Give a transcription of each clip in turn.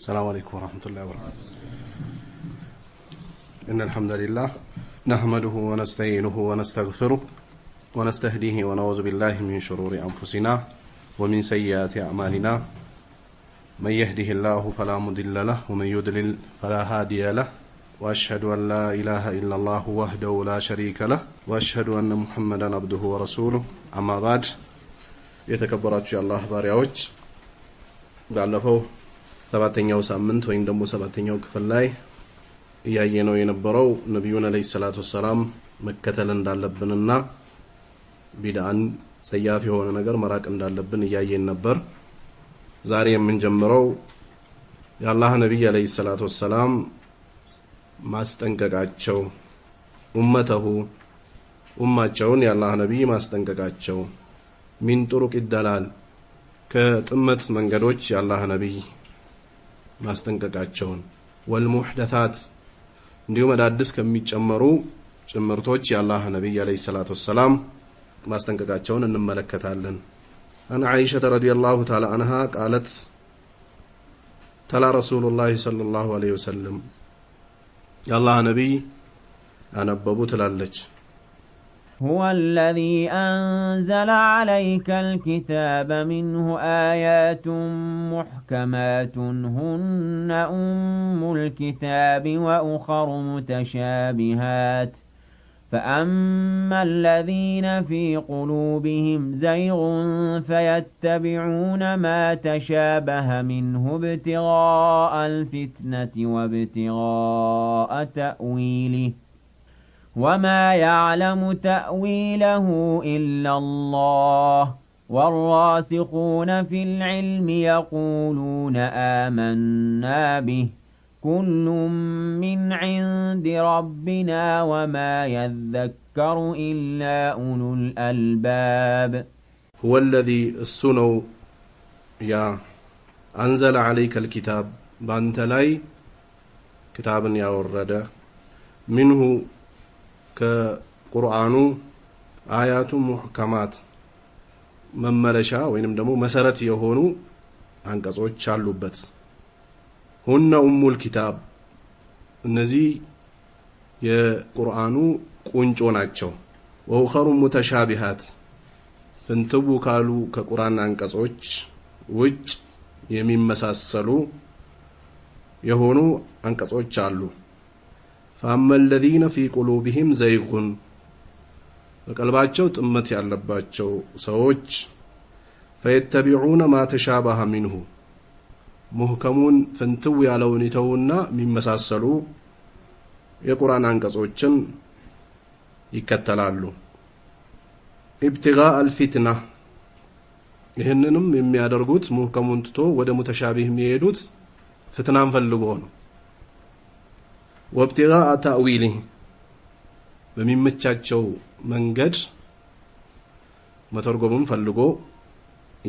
السلام عليكم ورحمة الله وبركاته. إن الحمد لله نحمده ونستعينه ونستغفره ونستهديه ونعوذ بالله من شرور أنفسنا ومن سيئات أعمالنا. من يهده الله فلا مضل له ومن يضلل فلا هادي له وأشهد أن لا إله إلا الله وحده لا شريك له وأشهد أن محمدا عبده ورسوله. أما بعد የተከበራችሁ የአላህ ባሪያዎች ባለፈው ሰባተኛው ሳምንት ወይም ደግሞ ሰባተኛው ክፍል ላይ ያየነው የነበረው ነብዩን አለይሂ ሰላቱ ሰላም መከተል እንዳለብንና ቢድዓን ጸያፍ የሆነ ነገር መራቅ እንዳለብን ያየን ነበር። ዛሬ የምንጀምረው የአላህ ነብይ አለይሂ ሰላቱ ሰላም ማስጠንቀቃቸው ኡማቸውን የአላህ ነብይ ማስጠንቀቃቸው من طرق الدلال كتمت منجدوش يا الله نبي ما استنققاتشون والمحدثات اليوم دادس كم يتشمروا شمرتوش يا الله نبي عليه الصلاة والسلام ما استنققاتشون ان ملكة لن أنا عائشة رضي الله تعالى عنها قالت تلا رسول الله صلى الله عليه وسلم يا الله نبي أنا بابو تلالج هو الذي أنزل عليك الكتاب منه آيات محكمات هن أم الكتاب وأخر متشابهات فأما الذين في قلوبهم زيغ فيتبعون ما تشابه منه ابتغاء الفتنة وابتغاء تأويله وما يعلم تأويله إلا الله والراسخون في العلم يقولون آمنا به كل من عند ربنا وما يذكر إلا أولو الألباب هو الذي السنو يا أنزل عليك الكتاب بانتلاي كتابا يا ورد منه ከቁርአኑ አያቱ ሙህከማት መመለሻ ወይንም ደግሞ መሰረት የሆኑ አንቀጾች አሉበት። ሁነ ኡሙል ኪታብ እነዚህ የቁርአኑ ቁንጮ ናቸው። ወኡኸሩ ሙተሻቢሃት ፍንትቡ ካሉ ከቁርአን አንቀጾች ውጭ የሚመሳሰሉ የሆኑ አንቀጾች አሉ። فأما الذين في قلوبهم زيغ በቀልባቸው ጥመት ያለባቸው ሰዎች فيتبعون ما تشابه منه ሙህከሙን ፍንትው ያለውን ይተውና የሚመሳሰሉ የቁርአን አንቀጾችን ይከተላሉ። ابتغاء الفتنة ይህንንም የሚያደርጉት ሙህከሙን ትቶ ወደ ሙተሻቢህ የሚሄዱት ፍትናን ፈልገው ነው። وابتغاء تأويله በሚመቻቸው መንገድ መተርጎምን ፈልጎ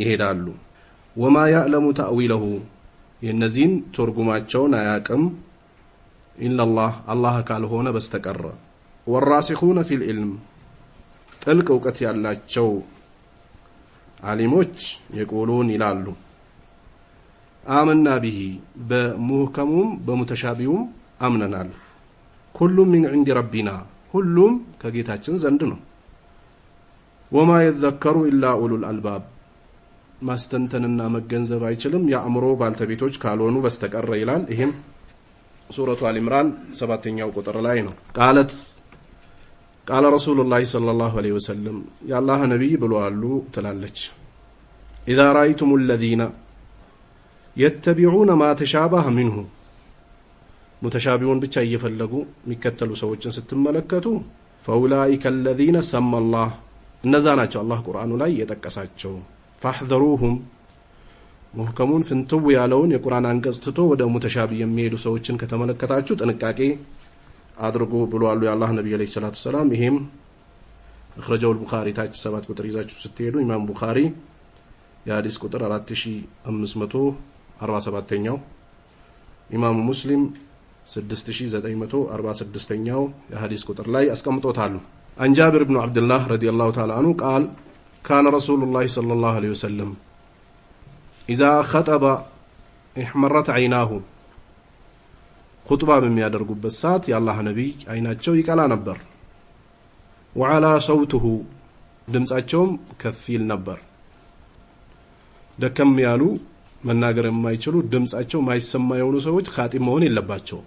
ይሄዳሉ። وما يعلم تأويله የነዚህን ተርጉማቸውን አያቅም إلا الله ካልሆነ በስተቀር والراسخون في العلم ጥልቅ ዕውቀት ያላቸው ዓሊሞች يقولون ይላሉ آمنا به በሙህከሙም በሙተሻቢሁም አምነናል። ኩሉም من عند ربنا ሁሉም ከጌታችን ዘንድ ነው። وما يذكر إلا أولو الألباب ማስተንተንና መገንዘብ አይችልም የአእምሮ ባልተቤቶች ካልሆኑ በስተቀር ይላል። ይሄም ሱረቱ አሊ ኢምራን 7ኛው ቁጥር ላይ ነው። ቃለ ረሱሉላህ ሰለላሁ ዐለይሂ ወሰለም የአላህ ነብይ ብለዋሉ ትላለች إذا رأيتم الذين يتبعون ما تشابه منه ሙተሻቢውን ብቻ እየፈለጉ የሚከተሉ ሰዎችን ስትመለከቱ فأولئك الذين سمى الله እነዛ ናቸው አላህ ቁርአኑ ላይ የጠቀሳቸው። فاحذروهم ሙህከሙን ፍንትው ያለውን የቁርአን አንቀጽ ትቶ ወደ ሙተሻቢ የሚሄዱ ሰዎችን ከተመለከታችሁ ጥንቃቄ አድርጉ ብለዋል የአላህ ነብይ አለይሂ ሰላቱ ሰላም። ይሄም اخرجው البخاري ታች 7 ቁጥር ይዛችሁ ስትሄዱ ኢማም ቡኻሪ የሐዲስ ቁጥር 4547ኛው ኢማም ሙስሊም 6946ኛው የሐዲስ ቁጥር ላይ አስቀምጦታል። عن جابر بن عبد الله رضي الله تعالى عنه قال كان رسول الله صلى الله عليه وسلم إذا خطب احمرت عيناه خطبة በሚያደርጉበት ሰዓት የአላህ ነብይ አይናቸው ይቀላ ነበር وعلى صوته ድምጻቸውም ከፍ ይል ነበር ደከም ያሉ መናገር የማይችሉ ድምጻቸው ማይሰማ የሆኑ ሰዎች ኻጢብ መሆን የለባቸው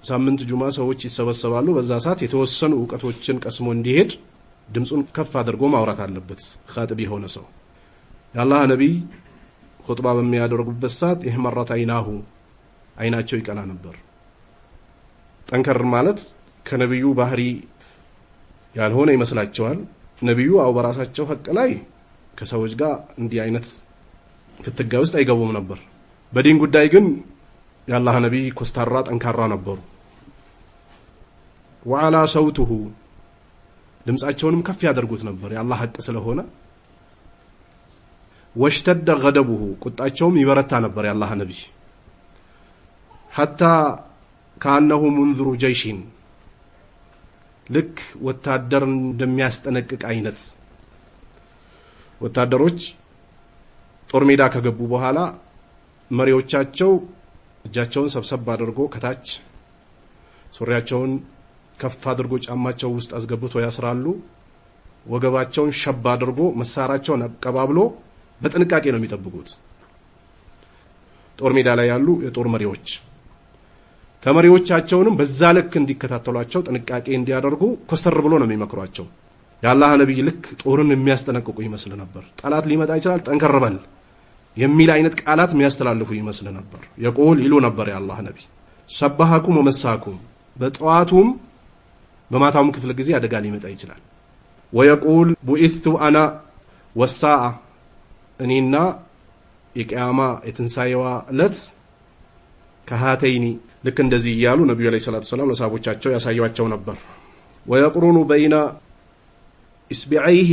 ሳምንት ጁማ ሰዎች ይሰበሰባሉ በዛ ሰዓት የተወሰኑ ዕውቀቶችን ቀስሞ እንዲሄድ ድምጹን ከፍ አድርጎ ማውራት አለበት ኻጢብ የሆነ ሰው የአላህ ነብይ ኹጥባ በሚያደርጉበት ሰዓት ይህመራት አይናሁ አይናቸው ይቀላ ነበር ጠንከር ማለት ከነብዩ ባህሪ ያልሆነ ይመስላቸዋል ነብዩ አው በራሳቸው ሐቅ ላይ ከሰዎች ጋር እንዲህ አይነት ፍትጋ ውስጥ አይገቡም ነበር በዲን ጉዳይ ግን የአላህ ነብይ ኮስታራ ጠንካራ ነበሩ وعلى صوته ድምጻቸውንም ከፍ ያደርጉት ነበር የአላህ ሐቅ ስለሆነ واشتد غضبه ቁጣቸውም ይበረታ ነበር የአላህ ነብይ حتى كانه منذر جيش ልክ ወታደር እንደሚያስጠነቅቅ አይነት ወታደሮች ጦር ሜዳ ከገቡ በኋላ መሪዎቻቸው እጃቸውን ሰብሰብ አድርጎ ከታች ሱሪያቸውን ከፍ አድርጎ ጫማቸው ውስጥ አስገብቶ ያስራሉ ወገባቸውን ሸብ አድርጎ መሳራቸውን አቀባብሎ በጥንቃቄ ነው የሚጠብቁት ጦር ሜዳ ላይ ያሉ የጦር መሪዎች ተመሪዎቻቸውንም በዛ ልክ እንዲከታተሏቸው ጥንቃቄ እንዲያደርጉ ኮስተር ብሎ ነው የሚመክሯቸው የአላህ ነብይ ልክ ጦርን የሚያስጠነቅቁ ይመስል ነበር ጠላት ሊመጣ ይችላል ጠንከር በል የሚል አይነት ቃላት የሚያስተላልፉ ይመስል ነበር የቆል ይሉ ነበር የአላህ ነብይ ሰባሃኩም ወመሳኩም በጧቱም በማታውም ክፍለ ጊዜ አደጋ ሊመጣ ይችላል ወየቁል ቡኢቱ አና ወሳአ እኔና የቂያማ የትንሳኤዋ ዕለት ከሃተይኒ ልክ እንደዚህ ይያሉ ነብዩ አለይሂ ሰላቱ ሰላም ለሳቦቻቸው ያሳዩአቸው ነበር ወየቅሩኑ በይና እስቢዐይሂ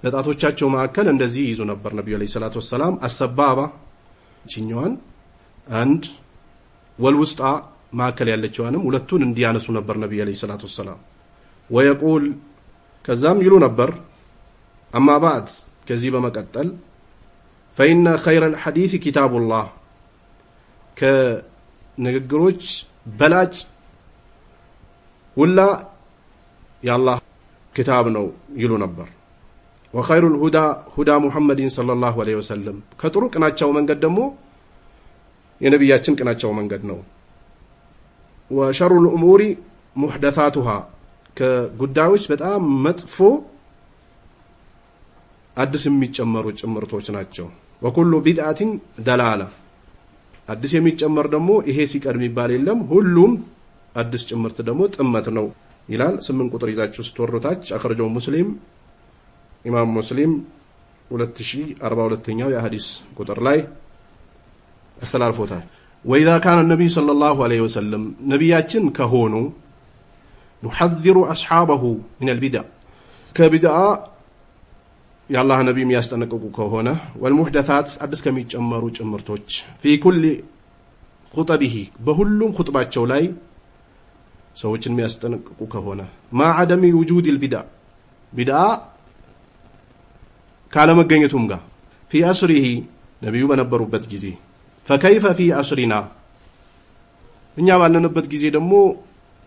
በጣቶቻቸው መካከል እንደዚህ ይዙ ነበር ነብዩ አለይሂ ሰላቱ ሰላም አሰባባ ቺኛዋን አንድ ወልውስጣ ማከል ያለችዋንም ሁለቱን እንዲያነሱ ነበር ነብዩ አለይሂ ሰላቱ ሰላም ወየቁል ከዛም ይሉ ነበር አማ ባዕድ ከዚህ በመቀጠል فإن خير الحديث كتاب الله ከንግግሮች በላጭ ሁላ የአላህ كتاب ነው ይሉ ነበር وخير الهدى هدى محمد صلى الله عليه وسلم ከጥሩ ቅናቸው መንገድ ደግሞ የነብያችን ቅናቸው መንገድ ነው وشر الأمور محدثاتها ከጉዳዮች በጣም መጥፎ አዲስ የሚጨመሩ ጭምርቶች ናቸው وكل بدعة دلالة አዲስ የሚጨመር ደግሞ ይሄ ሲቀድም ይባል የለም ሁሉም አዲስ ጭምርት ደግሞ ጥመት ነው ይላል 8 ቁጥር ይዛችሁ ስትወሩታች አخرجው ሙስሊም ኢማም ሙስሊም 2042ኛው የሐዲስ ቁጥር ላይ አስተላልፎታል وإذا كان النبي صلى الله عليه وسلم ነብያችን ከሆኑ يحذر أصحابه من البدع كبدع የአላህ ነብይ የሚያስጠነቅቁ ከሆነ والمحدثات አዲስ ከሚጨመሩ ጭምርቶች في كل خطبه በሁሉም ኹጥባቸው ላይ ሰዎችን የሚያስጠነቅቁ ከሆነ ما عدم وجود البدع بدع ካለመገኘቱም ጋር في عصره ነብዩ በነበሩበት ጊዜ فكيف في عصرنا እኛ ባለንበት ጊዜ ደግሞ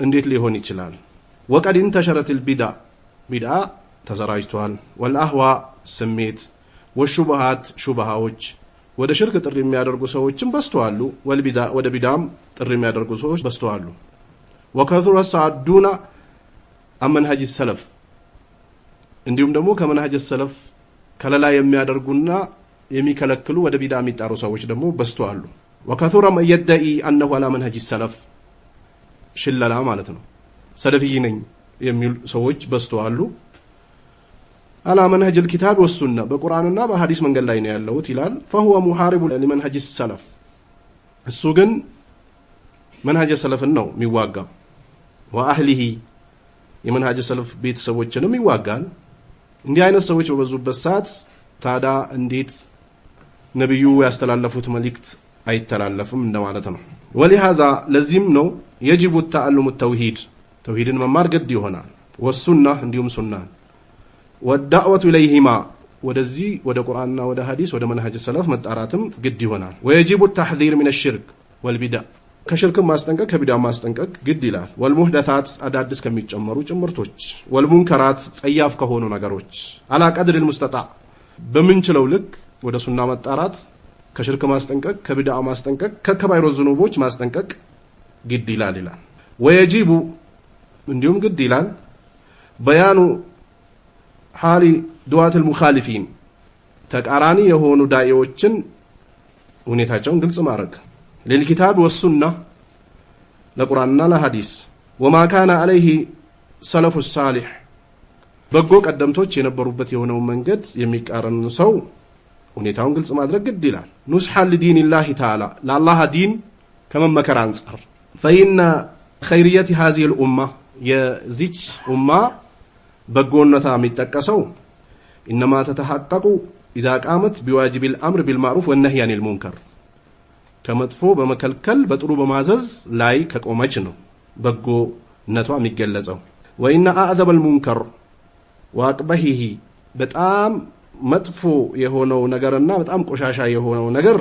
እንዴት ሊሆን ይችላል وقد انتشرت البدع بدع ተዘራጅቷል والأهواء ስሜት والشبهات شبهاዎች ወደ ሽርክ ጥሪ የሚያደርጉ ሰዎችም በስተዋሉ والبدع ወደ ቢዳም ጥሪ የሚያደርጉ ሰዎች በስተዋሉ وكثر الصادون عن منهج السلف እንዲሁም ደግሞ ከመንሃጅ السلف ከለላ የሚያደርጉና የሚከለክሉ ወደ ቢዳ የሚጣሩ ሰዎች ደግሞ በስተዋሉ وكثر من يدعي أنه على منهج السلف ሽለላ ማለት ነው ሰለፊይ ነኝ የሚሉ ሰዎች በስተዋሉ على منهج الكتاب والسنة بقرآننا بحديث من قال لنا يالله تلال فهو محارب لمنهج السلف السوغن منهج السلف النو ميواقع وأهله የመንሃጅ ሰለፍ ቤተሰቦችንም ይዋጋል እንዲህ አይነት ሰዎች በበዙበት ሰዓት ታዳ እንዴት ነብዩ ያስተላለፉት መልእክት አይተላለፍም እንደማለት ነው ولهذا ለዚህም ነው يجب التعلم التوحيد توحيدን መማር ግድ ይሆናል والسنة እንዲሁም ሱናን والدعوة إليهما ወደዚህ ወደ ቁርአንና ወደ ሐዲስ ወደ መንሃጅ ሰለፍ መጣራትም ግድ ይሆናል። ويجب التحذير من الشرك والبدع ከሽርክ ማስጠንቀቅ ከቢዳ ማስጠንቀቅ ግድ ይላል። والمحدثات አዳዲስ ከሚጨመሩ ጭምርቶች والمنكرات ጸያፍ ከሆኑ ነገሮች على قدر المستطاع በምንችለው ልክ ወደ ሱና መጣራት ከሽርክ ማስጠንቀቅ ከቢዳ ማስጠንቀቅ ከከባይሮ ዝኑቦች ማስጠንቀቅ ግድ ይላል ይላል። ويجب እንዲሁም ግድ ይላል በያኑ حال دعاة المخالفين ተቃራኒ የሆኑ ዳኢዎችን ሁኔታቸውን ግልጽ ማድረግ للكتاب والسنة ለቁርአንና ለሐዲስ وما كان عليه سلف الصالح በጎ ቀደምቶች የነበሩበት የሆነው መንገድ የሚቃረን ሰው ሁኔታውን ግልጽ ማድረግ ግድ ይላል። نصحا لدين الله تعالى ለአላህ ዲን ከመመከር አንፃር فإن خيرية هذه الأمة የዚች ኡማ በጎነታ የሚጠቀሰው إنما تتحقق إذا قامت بواجب الأمر بالمعروف والنهي عن المنكر ከመጥፎ በመከልከል በጥሩ በማዘዝ ላይ ከቆመች ነው በጎነቷ የሚገለጸው። وإن أعذب المنكر وأقبحه በጣም መጥፎ የሆነው ነገርና በጣም ቆሻሻ የሆነው ነገር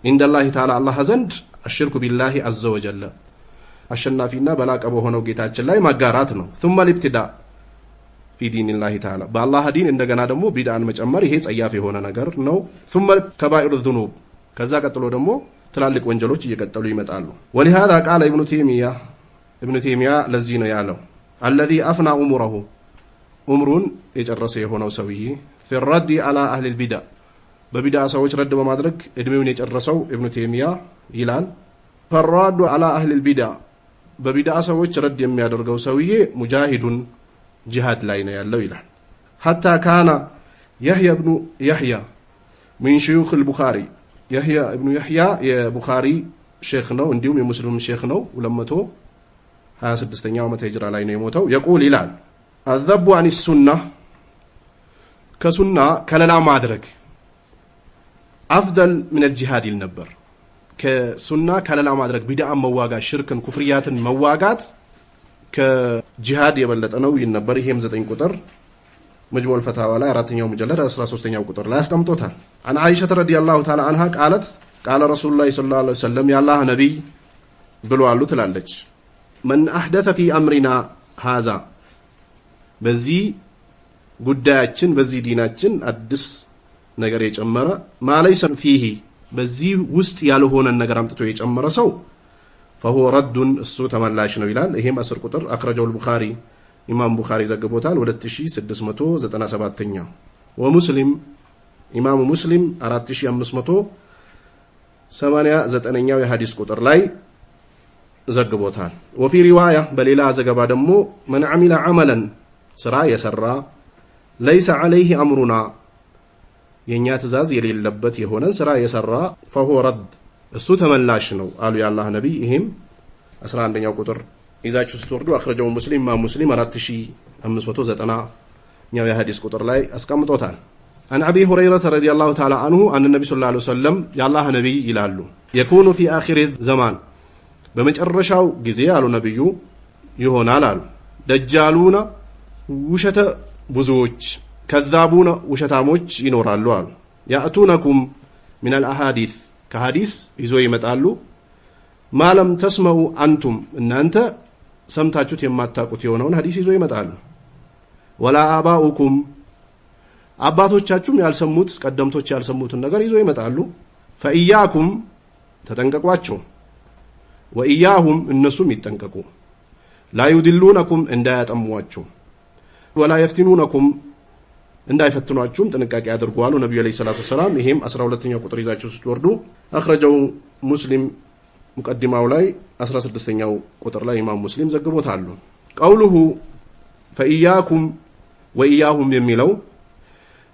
عند الله تعالى الله ዘንድ الشرك بالله عز وجل አሸናፊና በላቀ በሆነው ጌታችን ላይ ማጋራት ነው። ثم الابتداء في دين الله تعالى بالله دين እንደገና ደግሞ ቢድአን መጨመር ይሄ ጸያፍ የሆነ ነገር ነው። ثم كبائر الذنوب ከዛ ቀጥሎ ደግሞ ትላልቅ ወንጀሎች እየቀጠሉ ይመጣሉ። ولهذا قال ابن تيمية ለዚህ ነው ያለው الذي أفنى عمره ዑምሩን የጨረሰ የሆነው ሰውዬ في الرد على أهل البدع በቢድዓ ሰዎች ረድ በማድረግ እድሜውን የጨረሰው ابن تيمية ይላል فالرد على أهل البدع በቢድዓ ሰዎች ረድ የሚያደርገው ሰውዬ ሙጃሂዱን ጂሃድ ላይ ነው ያለው ይላል። حتى كان يحيى ابن يحيى من شيوخ البخاري يحيى ابن يحيى የቡኻሪ ሼክ ነው እንዲሁም የሙስሊም ሼክ ነው 226ኛው ዓመተ ሂጅራ ላይ ነው የሞተው። يقول ይላል الذب عن السنة ከሱና ከለላ ማድረግ أفضل من الجهاد ነበር። ከሱና ከለላ ማድረግ ቢድዓን መዋጋት ሽርክን ኩፍሪያትን መዋጋት ከጂሃድ የበለጠ ነው ይል ነበር። ይሄም 9 ቁጥር مجموع الفتاوى ላይ 4ኛው مجلد 13ኛው ቁጥር ላይ አስቀምጦታል። عن عائشة رضي الله تعالى عنها قالت قال رسول الله صلى الله عليه وسلم يا الله نبي ብለዋል ትላለች من أحدث في أمرنا هذا በዚህ ጉዳያችን በዚህ ዲናችን አዲስ ነገር የጨመረ ما ليس فيه በዚህ ውስጥ ያልሆነ ነገር አምጥቶ የጨመረ ሰው فهو رد እሱ ተመላሽ ነው ይላል። ይሄም 10 ቁጥር أخرجه البخاري ኢማም ቡኻሪ ዘግቦታል 2697ኛው ወሙስሊም ኢማሙ ሙስሊም 4589ኛው የሐዲስ ቁጥር ላይ ዘግቦታል። وفي روايه በሌላ ዘገባ ደግሞ من عمل عملا ስራ የሰራ ليس عليه امرنا የኛ ትእዛዝ የሌለበት የሆነ ስራ የሰራ فهو رد እሱ ተመላሽ ነው አሉ የአላህ ነብይ። ይሄም 11ኛው ቁጥር ይዛችሁ ስትወርዱ አخرجው ሙስሊም ሙስሊም 4590ኛው የሐዲስ ቁጥር ላይ አስቀምጦታል። عن ابي هريره رضي الله تعالى عنه ان النبي صلى الله عليه وسلم يا الله نبي ይላሉ يكون في اخر الزمان በመጨረሻው ጊዜ አሉ ነብዩ ይሆናል አሉ ደጃሉና ውሸተ ብዙዎች ከዛቡና ውሸታሞች ይኖራሉ አሉ ያእቱነኩም من الاحاديث ከሐዲስ ይዞ ይመጣሉ ማለም ተስመዑ አንቱም እናንተ ሰምታችሁት የማታውቁት የሆነውን ሐዲስ ይዞ ይመጣሉ ወላ አባኡኩም አባቶቻችሁም ያልሰሙት ቀደምቶች ያልሰሙትን ነገር ይዞ ይመጣሉ ፈኢያኩም ተጠንቀቋቸው ወኢያሁም እነሱም ይጠንቀቁ ላ ይድሉነኩም እንዳያጠሟችሁ ወላ ይፍትኑነኩም እንዳይፈትኗችሁም ጥንቃቄ አድርጉ አሉ ነብዩ አለይሂ ሰላቱ ሰላም። ይሄም 12ኛው ቁጥር ይዛችሁ ስትወርዱ አخرجው ሙስሊም ሙቀዲማው ላይ 16ኛው ቁጥር ላይ ኢማም ሙስሊም ዘግቦታል። ቀውሉሁ ፈኢያኩም ወኢያሁም የሚለው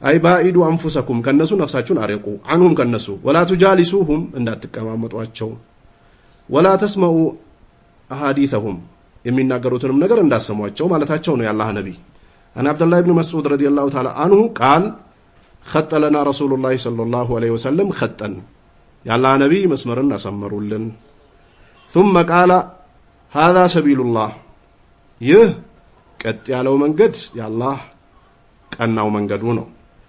አይ ባኢዱ አንፉሰኩም ከነሱ ነፍሳችሁን አርቁ አንሁም ከነሱ ወላ ተጃሊሱሁም እንዳትቀማመጧቸው ወላ ተስመዑ አሐዲثهم የሚናገሩትንም ነገር እንዳሰሟቸው ማለታቸው ነው የአላህ ነብይ። አን አብዱላህ ኢብኑ መስዑድ ረዲየላሁ ተዓላ አንሁ ቃል خط لنا رسول الله صلى الله عليه وسلم خطا የአላህ ነብይ መስመርን አሰመሩልን። ثم قال هذا سبيل الله ይህ ቀጥ ያለው መንገድ የአላህ ቀናው መንገዱ ነው።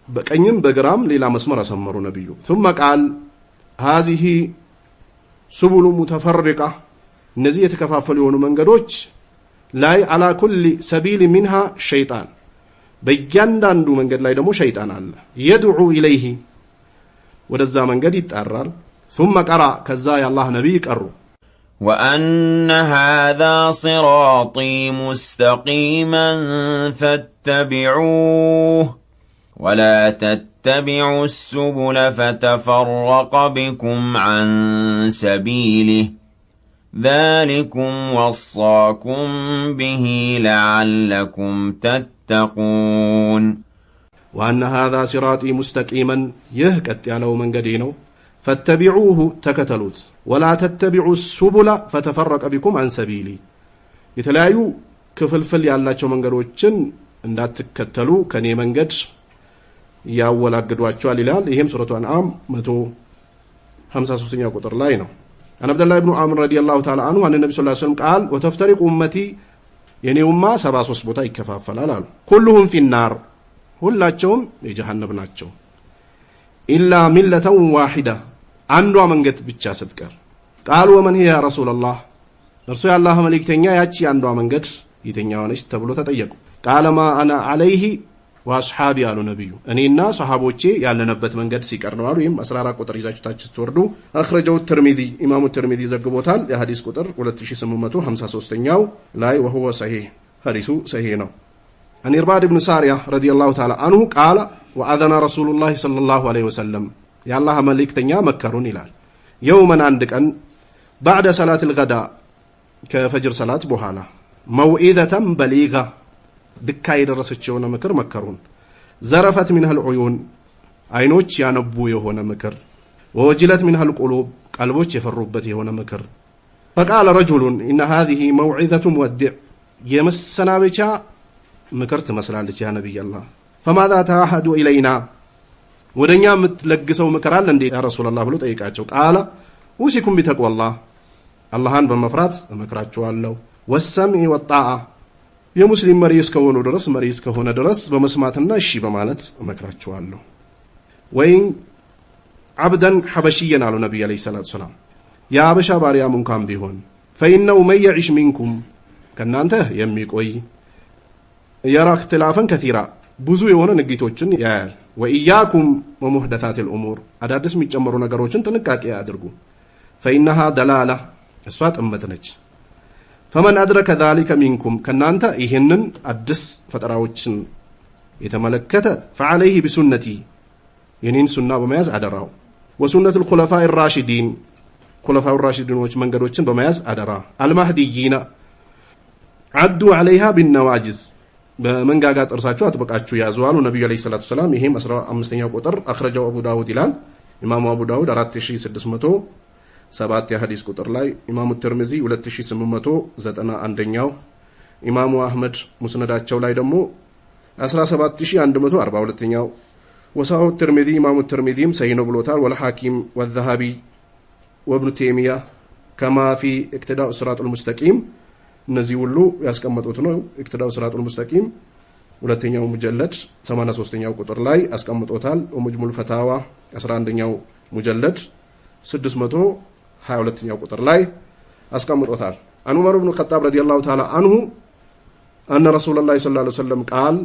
በቀኝም በግራም ሌላ መስመር አሰመሩ ነብዩ ثم قال هذه سبل متفرقة እነዚህ የተከፋፈሉ የሆኑ መንገዶች ላይ على كل سبيل منها شيطان በእያንዳንዱ መንገድ ላይ ደግሞ ሸይጣን አለ يدعو إليه ወደዛ መንገድ ይጣራል ثم قرأ ከዛ የአላህ ነብይ ቀሩ وأن هذا صراطي مستقيما فاتبعوه ولا تتبعوا السبل فتفرق بكم عن سبيله ذلكم وصاكم به لعلكم تتقون وأن هذا صراطي مستقيما يهكت ያለው መንገዴ ነው فاتبعوه تكتلوت ولا تتبعوا السبل فتفرق بكم عن سبيلي የተለያዩ ክፍልፍል ያላቸው መንገዶችን እንዳትከተሉ ከኔ መንገድ ያወላግዷቸዋል ይላል ይሄም ሱረቱ አንዓም 153ኛ ቁጥር ላይ ነው አን አብዱላህ ኢብኑ አምር ረዲየላሁ ተዓላ አንሁ አን ነብዩ ሰለላሁ ዐለይሂ ወሰለም ቃል ወተፍተሪቁ ኡመቲ የኔ ኡማ 73 ቦታ ይከፋፈላል አሉ ኩሉሁም ፊናር ሁላቸውም የጀሃነም ናቸው ኢላ ሚለተን ዋሂዳ አንዷ መንገድ ብቻ ስትቀር ቃል ወመን ሂያ ረሱላህ እርሱ የአላህ መልእክተኛ ያቺ አንዷ መንገድ የትኛዋ ነች ተብሎ ተጠየቁ ቃል ማ አና ዐለይሂ ወአስሐቢ አሉ ነብዩ እኔና ሰሃቦቼ ያለነበት መንገድ ሲቀር ነው አሉ ይሄም 14 ቁጥር ይዛችሁ ታች ስትወርዱ አخرجው ትርሚዚ ኢማሙ ትርሚዚ ዘግቦታል የሐዲስ ቁጥር 2853ኛው ላይ وهو صحيح ሐዲሱ ሰሂህ ነው አን ኢርባድ ኢብኑ ሳሪያ ረዲየላሁ ተዓላ አንሁ ቃል ወአذن رسول الله صلى الله عليه وسلم የአላህ መልእክተኛ መከሩን ይላል የውመን አንድ ቀን بعد صلاه الغداء ከፈጅር ሰላት በኋላ موعظه بليغه ድካ የደረሰች የሆነ ምክር መከሩን ዘረፈት منها العيون አይኖች ያነቡ የሆነ ምክር ወወጅለት منها القلوب ቀልቦች የፈሩበት የሆነ ምክር فقال رجل ان هذه موعظه مودع የመሰናበቻ ምክር ትመስላለች ያ ነብይ አላህ فماذا تعهد الينا ወደኛ የምትለግሰው ምክር አለ እንዴ ያ ረሱላህ ብሎ ጠይቃቸው ቃለ ውሲኩም ቢተቅዋላህ አላህን በመፍራት እመክራችኋለሁ ወሰምዒ ወጣዓ የሙስሊም መሪ እስከሆኑ ድረስ መሪ እስከሆነ ድረስ በመስማትና እሺ በማለት እመክራችኋለሁ ወይን አብደን ሐበሽየን አሉ ነብዩ አለይሂ ሰላቱ ሰላም የአበሻ ባሪያም እንኳን ቢሆን فإنه من يعش منكم ከናንተ የሚቆይ يرى اختلافا كثيرا ብዙ የሆነ ንግቶችን ያያል ወኢያኩም ወሙህደታት الامور አዳዲስ የሚጨመሩ ነገሮችን ጥንቃቄ ያድርጉ فإنها دلاله እሷ ጥመት ነች فمن أدرك ذلك منكم كنانت ይሄንን አዲስ ፈጠራዎችን የተመለከተ فعليه بسنتي የኔን ሱና በመያዝ አደራው وسنة الخلفاء الراشدين خلفاء الراشدين መንገዶችን በመያዝ አደራ المهديين عدوا عليها بالنواجز በመንጋጋ ጥርሳቸው አጥብቃችሁ ያዙ አሉ ነብዩ አለይሂ ሰላቱ ሰላም ይሄም 15ኛው ቁጥር አخرجው አቡ ዳውድ ይላል ኢማሙ አቡ ዳውድ 4607 የሐዲስ ቁጥር ላይ ኢማሙ ትርሚዚ 2891ኛው ኢማሙ አህመድ ሙስነዳቸው ላይ ደግሞ 17142ኛው ወሳሁ ትርሚዚ ኢማሙ ትርሚዚም ሰሂህ ነው ብሎታል ወልሐኪም ወዘሃቢ ወብኑ ተይሚያ كما في اقتداء الصراط المستقيم እነዚህ ሁሉ ያስቀመጡት ነው اقتداء الصراط المستقيم ሁለተኛው ሙጀለድ 83ኛው ቁጥር ላይ አስቀምጦታል ወመጅሙል ፈታዋ 11ኛው ሙጀለድ 622ኛው ቁጥር ላይ አስቀምጦታል አን ዑመር ኢብኑ ኸጣብ ረዲየላሁ ተዓላ አንሁ አን ረሱላህ ሰለላሁ ዐለይሂ ወሰለም ቃል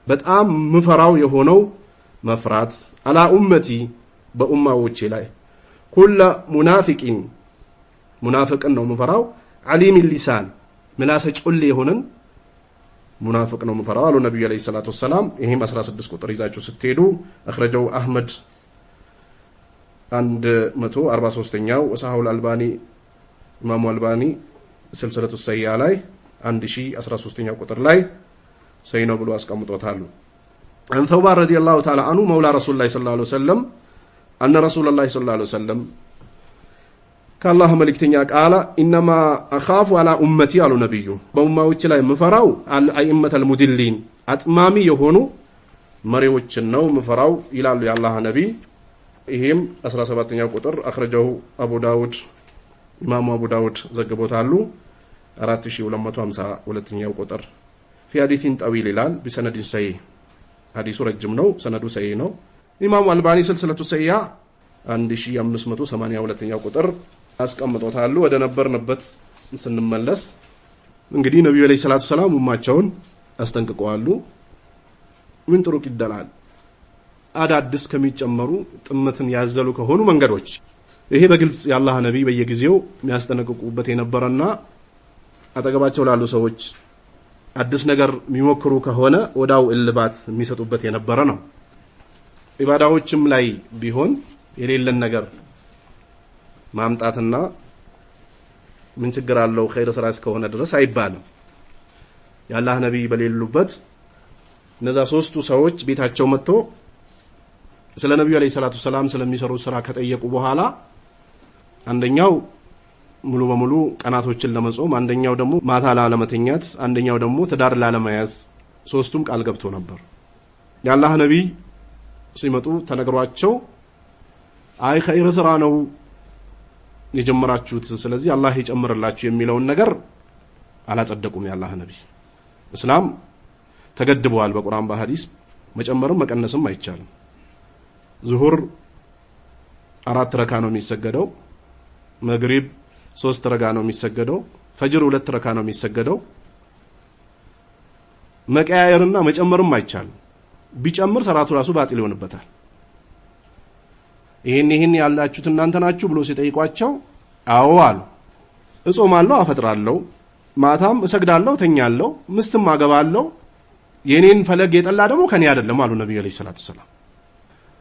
በጣም ምፈራው የሆነው መፍራት አላ ኡመቲ በኡማዎቼ ላይ ኩለ ሙናፊቂን ሙናፊቅን ነው ምፈራው ዓሊም ሊሳን ምላሰ ጮሌ የሆነን ሙናፊቅ ነው ምፈራው አሉ ነብዩ አለይሂ ሰላቱ ወሰለም ይሄም 16 ቁጥር ይዛችሁ ስትሄዱ አخرجው አህመድ 143ኛው ወሳሁል አልባኒ ኢማሙ አልባኒ ስልሰለቱ ሰያ ላይ 1013ኛው ቁጥር ላይ ሰይኖ ብሎ አስቀምጦታል አን ثوبان رضي الله تعالى عنه مولى رسول الله صلى الله عليه وسلم أن رسول الله صلى الله عليه وسلم كالله ملكتنيا قال إنما أخاف على أمتي على نبي بأمة لا مفراو على أئمة المدلين أتمامي يهونو مريوچن ነው مفراو ይላሉ ያላህ ነብይ ይሄም 17ኛው ቁጥር አخرجው አቡ ዳውድ ኢማሙ አቡ ዳውድ ዘግቦታሉ 4252ኛው ቁጥር في حديث طويل ይላል بسند صحيح ሐዲሱ ረጅም ነው ሰነዱ ሰሂህ ነው ኢማሙ አልባኒ ስልሰለቱ ሰሂሃ 1582ኛው ቁጥር አስቀምጦታል ወደ ነበርንበት ስንመለስ እንግዲህ ነብዩ አለይሂ ሰላቱ ሰላም ኡማቸውን አስጠንቅቀዋል ምን ጥሩቅ ይደላል አዳዲስ ከሚጨመሩ ጥመትን ያዘሉ ከሆኑ መንገዶች ይሄ በግልጽ ያላህ ነብይ በየጊዜው የሚያስጠነቅቁበት የነበረና አጠገባቸው ላሉ ሰዎች አዲስ ነገር የሚሞክሩ ከሆነ ወዳው እልባት የሚሰጡበት የነበረ ነው ኢባዳዎችም ላይ ቢሆን የሌለን ነገር ማምጣትና ምን ችግር አለው ኸይር ስራ እስከሆነ ድረስ አይባልም ያላህ ነብይ በሌሉበት እነዛ ሶስቱ ሰዎች ቤታቸው መጥቶ ስለ ነብዩ አለይሂ ሰላቱ ሰላም ስለሚሰሩ ስራ ከጠየቁ በኋላ አንደኛው ሙሉ በሙሉ ቀናቶችን ለመጾም አንደኛው ደግሞ ማታ ለመተኛት አንደኛው ደግሞ ትዳር ለመያዝ ሶስቱም ቃል ገብቶ ነበር ያላህ ነብይ ሲመጡ ተነግሯቸው አይ ኸይር ስራ ነው የጀመራችሁት ስለዚህ አላህ ይጨምርላችሁ የሚለውን ነገር አላጸደቁም ያላህ ነብይ እስላም ተገድበዋል በቁርአን በሐዲስ መጨመርም መቀነስም አይቻልም ዙሁር 4 ረካ ነው የሚሰገደው መግሪብ 3 ረካ ነው የሚሰገደው ፈጅር 2 ረካ ነው የሚሰገደው መቀያየርና መጨመርም አይቻልም ቢጨምር ሰራቱ ራሱ ባጢል ይሆንበታል ይሄን ያላችሁት እናንተ ናችሁ ብሎ ሲጠይቋቸው አዎ አሉ እጾማለሁ አፈጥራለሁ ማታም እሰግዳለሁ ተኛለሁ ምስትም አገባለሁ የኔን ፈለግ የጠላ ደግሞ ከኔ አይደለም አሉ ነብዩ አለይሂ ሰላቱ ሰላም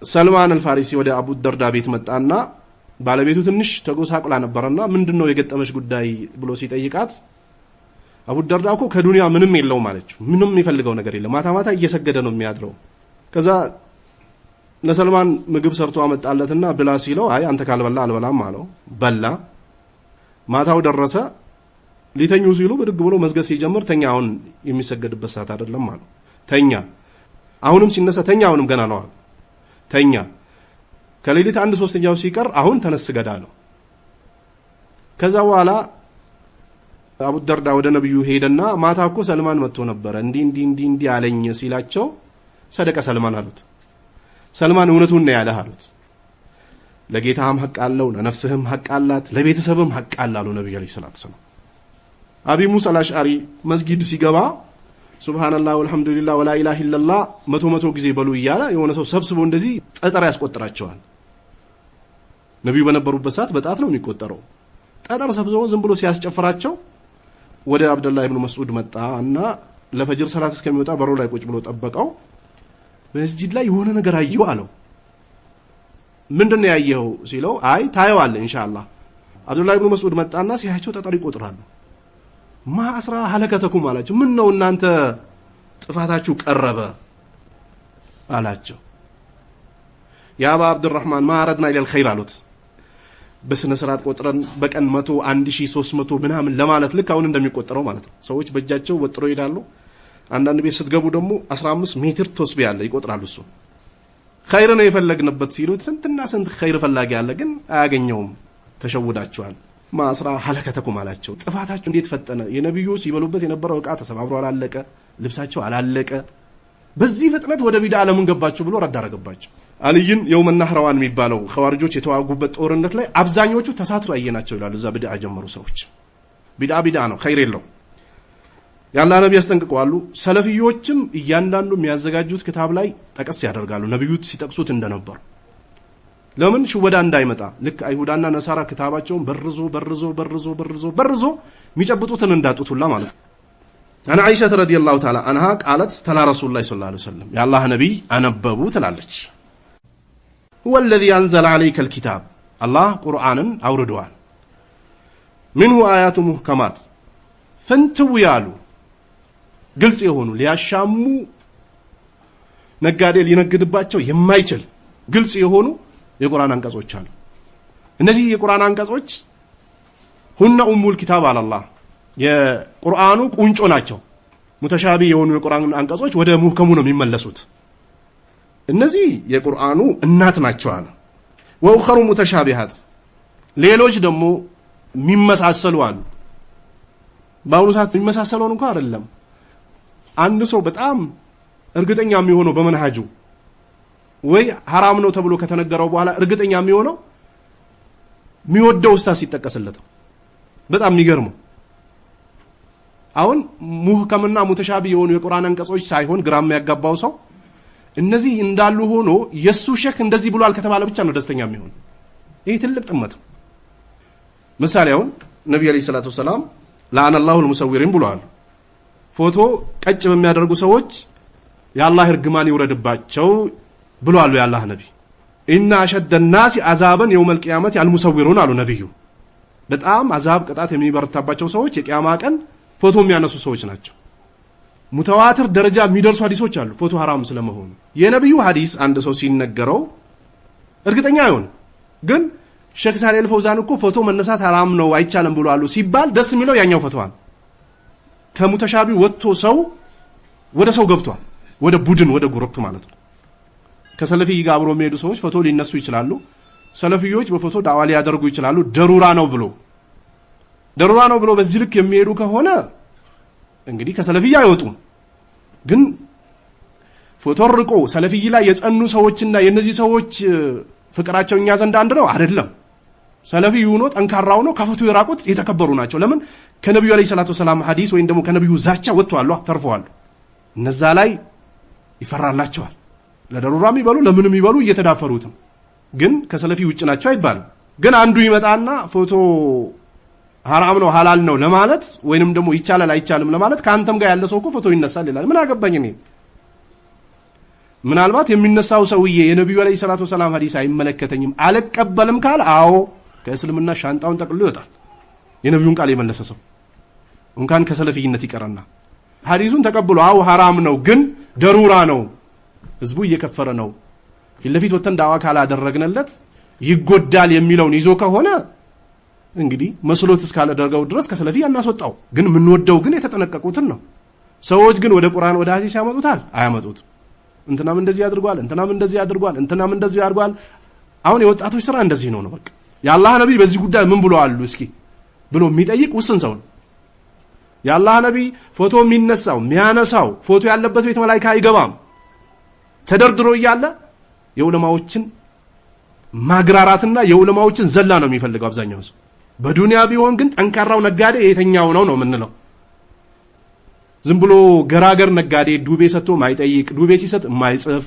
ሰልማን አልፋሪሲ ወደ አቡ ደርዳ ቤት መጣና ባለቤቱ ትንሽ ተጎሳቁላ ነበርና ምንድነው የገጠመሽ ጉዳይ ብሎ ሲጠይቃት አቡ ደርዳ እኮ ከዱንያ ምንም የለውም አለችው ምንም የሚፈልገው ነገር የለም ማታ ማታ እየሰገደ ነው የሚያድረው ከዛ ለሰልማን ምግብ ሰርቶ አመጣለትና ብላ ሲለው አይ አንተ ካልበላ አልበላም አለው በላ ማታው ደረሰ ሊተኙ ሲሉ ብድግ ብሎ መስገድ ሲጀምር ተኛ አሁን የሚሰገድበት ሰዓት አይደለም አለው ተኛ አሁንም ሲነሳ ተኛ አሁንም ገና ነው ተኛ ከሌሊት 1/3ኛው ሲቀር አሁን ተነስ ገዳ ነው ከዛ በኋላ አቡ ደርዳ ወደ ነብዩ ሄደና ማታ እኮ ሰልማን መጥቶ ነበር እንዲ አለኝ ሲላቸው ሰደቀ ሰልማን አሉት ሰልማን እውነቱን ነው ያለህ አሉት ለጌታህም ሐቅ አለው ለነፍስህም ሐቅ አላት ለቤተሰብም ሐቅ አላሉ ነብዩ አለይሂ ሰላቱ ሰላም አቢ ሙሳ አልአሽዓሪ መስጊድ ሲገባ ሱብሃንአላህ ወልሐምዱሊላህ ወላ ኢላሃ ኢላላህ መቶ ጊዜ በሉ ይያላ የሆነ ሰው ሰብስቦ እንደዚህ ጠጠር ያስቆጥራቸዋል ነብዩ በነበሩበት ሰዓት በጣት ነው የሚቆጠረው ጠጠር ሰብስቦ ዝም ብሎ ሲያስጨፍራቸው ወደ አብደላህ ኢብኑ መስዑድ መጣና ለፈጅር ሰላት እስከሚወጣ በሩ ላይ ቁጭ ብሎ ጠበቀው መስጂድ ላይ የሆነ ነገር አየው አለው ምንድነው ያየው ሲለው አይ ታየዋለህ ኢንሻአላህ አብደላህ ኢብኑ መስዑድ መጣና ሲያቸው ጠጠር ይቆጥራሉ ማስራ ሐለከተኩም አላቸው ምን ነው እናንተ ጥፋታችሁ ቀረበ አላቸው ያ አባ አብዱራህማን ማረድና ኢለል ኸይር አሉት በስነ ስርዓት ቆጥረን በቀን 100 1300 ምናምን ለማለት ልክ አሁን እንደሚቆጠረው ማለት ነው ሰዎች በእጃቸው ወጥሮ ይሄዳሉ አንዳንድ ቤት ስትገቡ ደግሞ 15 ሜትር ተስቢ ያለ ይቆጥራሉ እሱ ኸይር ነው የፈለግንበት ሲሉት ስንትና ስንት ኸይር ፈላጊ ያለ ግን አያገኘውም ተሸውዳቸዋል ማስራ ሐለከተኩም አላቸው ጥፋታችሁ እንዴት ፈጠነ የነብዩ ሲበሉበት የነበረው ዕቃ ተሰባብሮ አላለቀ ልብሳቸው አላለቀ በዚህ ፍጥነት ወደ ቢዳ ዓለምን ገባችሁ ብሎ ረዳ አረጋባቸው አልይን የውመ ነህራዋን የሚባለው ኸዋሪጆች የተዋጉበት ጦርነት ላይ አብዛኞቹ ተሳትፎ አየናቸው ይላሉ እዛ ቢዳ ጀመሩ ሰዎች ቢዳ ነው ኸይር የለው ያላ ነብይ ያስጠንቅቀዋሉ ሰለፊዮችም እያንዳንዱ የሚያዘጋጁት ክታብ ላይ ጠቀስ ያደርጋሉ ነብዩ ሲጠቅሱት እንደነበር ለምን ሽወዳ እንዳይመጣ ልክ አይሁዳና ነሳራ ክታባቸውን በርዞ የሚጨብጡትን እንዳጡትላ ማለት አና አይሻ ረዲየላሁ ተዓላ አንሃ ቃለት ተላ ረሱላህ ሰለላሁ ዐለይሂ ወሰለም ያላህ ነብይ አነበቡ ትላለች هو الذي أنزل عليك الكتاب الله قرآن أوردوان منه آيات محكمات فانتوا يالو قلت يهونو لياشامو نقادي لينقدباتشو يمايشل قلت يهونو የቁርአን አንቀጾች አሉ እነዚህ የቁርአን አንቀጾች ሁነ ኡሙል ኪታብ አላህ የቁርአኑ ቁንጮ ናቸው ሙተሻቢ የሆኑ የቁርአን አንቀጾች ወደ ሙህከሙ ነው የሚመለሱት እነዚህ የቁርአኑ እናት ናቸው አለ ወኡኸሩ ሙተሻቢሃት ሌሎች ደግሞ የሚመሳሰሉ አሉ ባውኑ ሰዓት የሚመሳሰሉን እንኳን አይደለም አንድ ሰው በጣም እርግጠኛ የሚሆነው በመንሃጁ ወይ حرام ነው ተብሎ ከተነገረው በኋላ እርግጠኛ የሚሆነው የሚወደው ኡስታዝ ሲጠቀስለት በጣም የሚገርመው አሁን ሙህከምና ሙተሻቢ የሆኑ የቁርአን አንቀጾች ሳይሆን ግራም ያጋባው ሰው እነዚህ እንዳሉ ሆኖ የሱ ሼክ እንደዚህ ብሏል ከተባለ ብቻ ነው ደስተኛ የሚሆነው ይሄ ትልቅ ጥመት ምሳሌው ነብዩ አለይሂ ሰላቱ ሰላም ለአን አላሁል ሙሰዊሪን ብለዋል ፎቶ ቀጭ በሚያደርጉ ሰዎች የአላህ እርግማን ይውረድባቸው ብለዋል የአላህ ነብይ ኢና አሸደ الناس عذابا يوم القيامه المصورون አሉ ነብዩ በጣም አዛብ ቅጣት የሚበረታባቸው ሰዎች የቂያማ ቀን ፎቶ የሚያነሱ ሰዎች ናቸው ሙተዋትር ደረጃ የሚደርሱ ሐዲሶች አሉ ፎቶ حرام ስለመሆኑ የነብዩ ሐዲስ አንድ ሰው ሲነገረው እርግጠኛ አይሆን ግን ሼክ ሳሌል ፈውዛን እኮ ፎቶ መነሳት حرام ነው አይቻልም ብለዋል ሲባል ደስ የሚለው ያኛው ፈቷን ከሙተሻቢ ወጥቶ ሰው ወደ ሰው ገብቷል ወደ ቡድን ወደ ግሩፕ ማለት ነው ከሰለፊ ጋር አብሮ የሚሄዱ ሰዎች ፎቶ ሊነሱ ይችላሉ ሰለፊዮች በፎቶ ዳዋ ሊያደርጉ ይችላሉ ደሩራ ነው ብሎ በዚህ ልክ የሚሄዱ ከሆነ እንግዲህ ከሰለፊያ አይወጡም ግን ፎቶ ርቆ ሰለፊይ ላይ የጸኑ ሰዎችና የነዚህ ሰዎች ፍቅራቸው እኛ ዘንድ አንድ ነው አይደለም ሰለፊዩ ነው ጠንካራው ነው ከፎቶ የራቁት የተከበሩ ናቸው ለምን ከነብዩ አለይሂ ሰላቱ ሰላም ሐዲስ ወይም ደግሞ ከነብዩ ዛቻ ወጥቷል ተርፈዋል እነዛ ላይ ይፈራላቸዋል ለደሩራም ይበሉ ለምንም ይበሉ እየተዳፈሩት ግን ከሰለፊ ውጭ ናቸው አይባልም ግን አንዱ ይመጣና ፎቶ حرام ነው ሐላል ነው ለማለት ወይንም ደግሞ ይቻላል አይቻልም ለማለት ካንተም ጋር ያለ ሰው እኮ ፎቶ ይነሳል ይላል ምን አገባኝ እኔ ምናልባት የሚነሳው ሰውዬ የነብዩ አለይሂ ሰላቱ ሰላም ሐዲስ አይመለከተኝም አልቀበልም ካል አዎ ከእስልምና ሻንጣውን ጠቅልሎ ይወጣል የነብዩን ቃል የመለሰ ሰው እንኳን ከሰለፊይነት ይቀርና ሐዲሱን ተቀብሎ አዎ حرام ነው ግን ደሩራ ነው ህዝቡ እየከፈረ ነው ፊትለፊት ወተን ዳዋ ካላደረግነለት ይጎዳል የሚለውን ይዞ ከሆነ እንግዲህ መስሎት እስካለ ደረገው ድረስ ከሰለፊ ያናስወጣው ግን ምን ወደው ግን የተጠነቀቁትን ነው ሰዎች ግን ወደ ቁርአን ወደ ሐዲስ ያመጡታል አያመጡት እንትናም እንደዚህ ያድርጓል አሁን የወጣቶች ስራ እንደዚህ ነው በቃ የአላህ ነብይ በዚህ ጉዳይ ምን ብለዋል እስኪ ብሎ የሚጠይቅ ውስን ሰው ነው የአላህ ነብይ ፎቶ የሚነሳው የሚያነሳው ፎቶ ያለበት ቤት መላእክት አይገባም ተደርድሮ ይያለ የዑለማዎችን ማግራራትና የዑለማዎችን ዘላ ነው የሚፈልገው አብዛኛው ሰው በዱንያ ቢሆን ግን ጠንካራው ነጋዴ የተኛው ነው የምንለው ዝም ብሎ ገራገር ነጋዴ ዱቤ ሰጥቶ ማይጠይቅ ዱቤ ሲሰጥ ማይጽፍ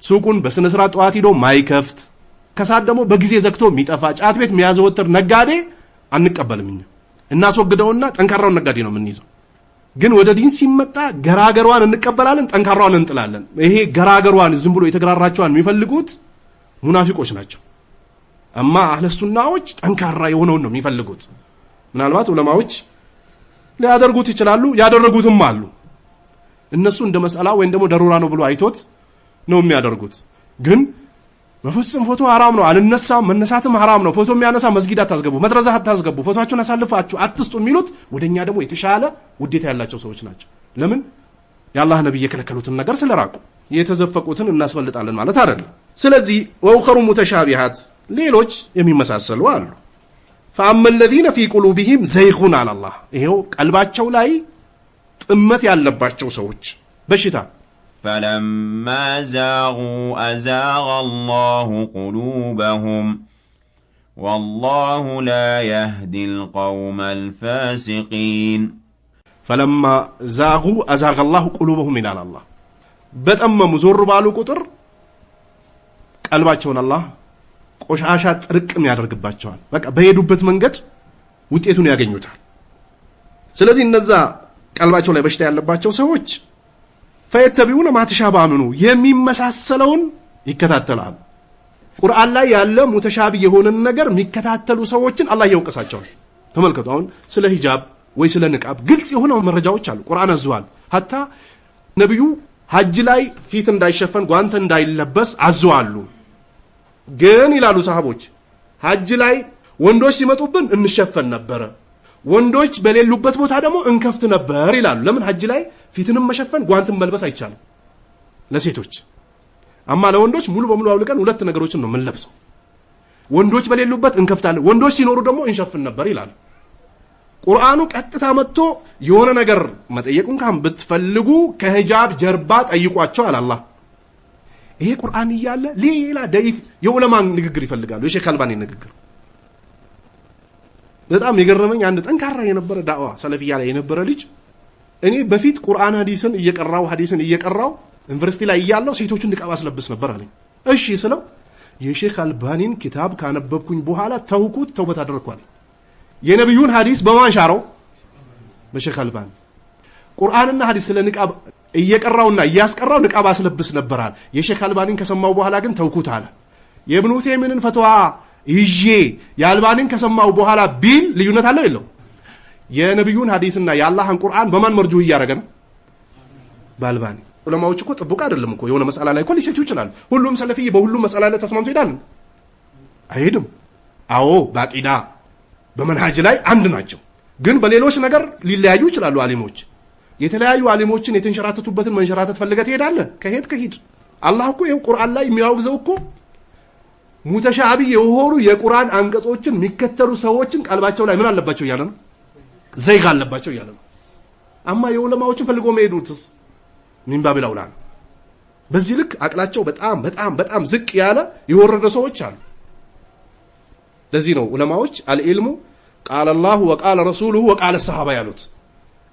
ሱቁን በስነ ስርዓት ጧት ሄዶ ማይከፍት ከሳት ደግሞ በጊዜ ዘግቶ የሚጠፋ ጫት ቤት የሚያዘወትር ነጋዴ አንቀበልም እኛ እናስወግደውና ጠንካራው ነጋዴ ነው የምንይዘው ግን ወደ ዲን ሲመጣ ገራገሯን እንቀበላለን ጠንካራዋን እንጥላለን ይሄ ገራገሯን ዝም ብሎ የተገራራቸዋን የሚፈልጉት ሙናፊቆች ናቸው አማ አህለ ሱናዎች ጠንካራ የሆነውን ነው የሚፈልጉት ምናልባት ዑለማዎች ሊያደርጉት ይችላሉ ያደረጉትም አሉ እነሱ እንደ መስአላ ወይ ደግሞ ደሩራ ነው ብሎ አይቶት ነው የሚያደርጉት ግን በፍጹም ፎቶ حرام ነው አልነሳም መነሳትም حرام ነው ፎቶ የሚያነሳ መስጊድ አታስገቡ መድረዛ አታስገቡ ፎቶአችሁን አሳልፋችሁ አትስጡ የሚሉት ወደኛ ደግሞ የተሻለ ውዴታ ያላቸው ሰዎች ናቸው ለምን የአላህ ነብይ የከለከሉትን ነገር ስለራቁ የተዘፈቁትን እናስፈልጣለን ማለት አይደለም ስለዚህ ወኸሩ ሙተሻቢሃት ሌሎች የሚመሳሰሉ አሉ فاما الذين في قلوبهم زيغ على الله ይሄው ቀልባቸው ላይ ጥመት ያለባቸው ሰዎች በሽታ فلما زاغوا أزاغ الله قلوبهم والله لا يهدي القوم الفاسقين فلما زاغوا أزاغ الله قلوبهم إلى الله በጠመሙ ዞር ባሉ ቁጥር ቀልባቸውን አላህ ቆሻሻ ጥርቅም ያደርግባቸዋል በቃ በሄዱበት መንገድ ውጤቱን ያገኙታል ስለዚህ እነዛ ቀልባቸው ላይ በሽታ ያለባቸው ሰዎች ፈየተቢኡነ ማ ተሻበሀ ሚንሁ የሚመሳሰለውን ይከታተላሉ ቁርአን ላይ ያለ ሙተሻቢ የሆነን ነገር የሚከታተሉ ሰዎችን አላህ ያውቀሳቸዋል ተመልከቱ አሁን ስለ ሂጃብ ወይ ስለ ንቃብ ግልጽ የሆነ መረጃዎች አሉ ቁርአን አዟል hatta ነብዩ ሐጅ ላይ ፊት እንዳይሸፈን ጓንት እንዳይለበስ አዟሉ ግን ይላሉ ሰሃቦች ሐጅ ላይ ወንዶች ሲመጡብን እንሸፈን ነበር ወንዶች በሌሉበት ቦታ ደግሞ እንከፍት ነበር ይላሉ ለምን ሐጅ ላይ ፊትንም መሸፈን ጓንትም መልበስ አይቻልም ለሴቶች አማ ለወንዶች ሙሉ በሙሉ አውልቀን ሁለት ነገሮችን ነው ምን ለብሰው ወንዶች በሌሉበት እንከፍታለን ወንዶች ሲኖሩ ደግሞ እንሸፍን ነበር ይላሉ ቁርአኑ ቀጥታ መጥቶ የሆነ ነገር መጠየቁን ካም ብትፈልጉ ከሂጃብ ጀርባ ጠይቋቸው አለ አላህ። ይሄ ቁርአን እያለ ሌላ ደይፍ የዑለማን ንግግር ይፈልጋሉ። የሼክ አልባኒ ንግግር በጣም የገረመኝ አንድ ጠንካራ የነበረ ዳዋ ሰለፊያ ላይ የነበረ ልጅ እኔ በፊት ቁርአን ሐዲስን እየቀራው ዩኒቨርሲቲ ላይ እያለሁ ሴቶችን ንቃብ አስለብስ ነበር አለኝ። እሺ ስለው የሼክ አልባኒን ኪታብ ካነበብኩኝ በኋላ ተውኩት፣ ተውበት አደረኩ አለኝ። የነብዩን ሐዲስ በማንሻረው በሼክ አልባኒ ቁርአንና ሐዲስ ስለ ንቃብ እየቀራውና እያስቀራው ንቃብ አስለብስ ነበራል። የሼክ አልባኒን ከሰማው በኋላ ግን ተውኩት አለ። የኢብኑ ተይሚንን ፈትዋ ይዤ የአልባኒን ከሰማው በኋላ ቢል ልዩነት አለው የለው? የነብዩን ሐዲስና የአላህን ቁርአን በማን መርጁ እያደረገ ነው? በአልባኒ። ዑለማዎች እኮ ጥብቅ አይደለም እኮ የሆነ መስአላ ላይ እኮ ሊሰጡ ይችላሉ። ሁሉም ሰለፊ በሁሉም መስአላ ላይ ተስማምቶ ይሄዳል አይሄድም? አዎ በአቂዳ በመንሃጅ ላይ አንድ ናቸው፣ ግን በሌሎች ነገር ሊለያዩ ይችላሉ አሊሞች። የተለያዩ አሊሞችን የተንሸራተቱበትን መንሸራተት ፈልገህ ትሄዳለህ። ከሄድ አላህ እኮ ይኸው ቁርአን ላይ የሚያወግዘው እኮ ሙተሻቢ የሆኑ የቁርአን አንቀጾችን የሚከተሉ ሰዎችን ቀልባቸው ላይ ምን አለባቸው እያለ ነው፣ ዘይግ አለባቸው እያለ ነው። አማ የዑለማዎችን ፈልጎ መሄዱትስ ሚንባብ ለውላ ነው። በዚህ ልክ አቅላቸው በጣም በጣም በጣም ዝቅ ያለ የወረደ ሰዎች አሉ። ለዚህ ነው ዑለማዎች አልኢልሙ ቃለ አላሁ ወቃለ ረሱሉሁ ወቃለ ሰሃባ ያሉት።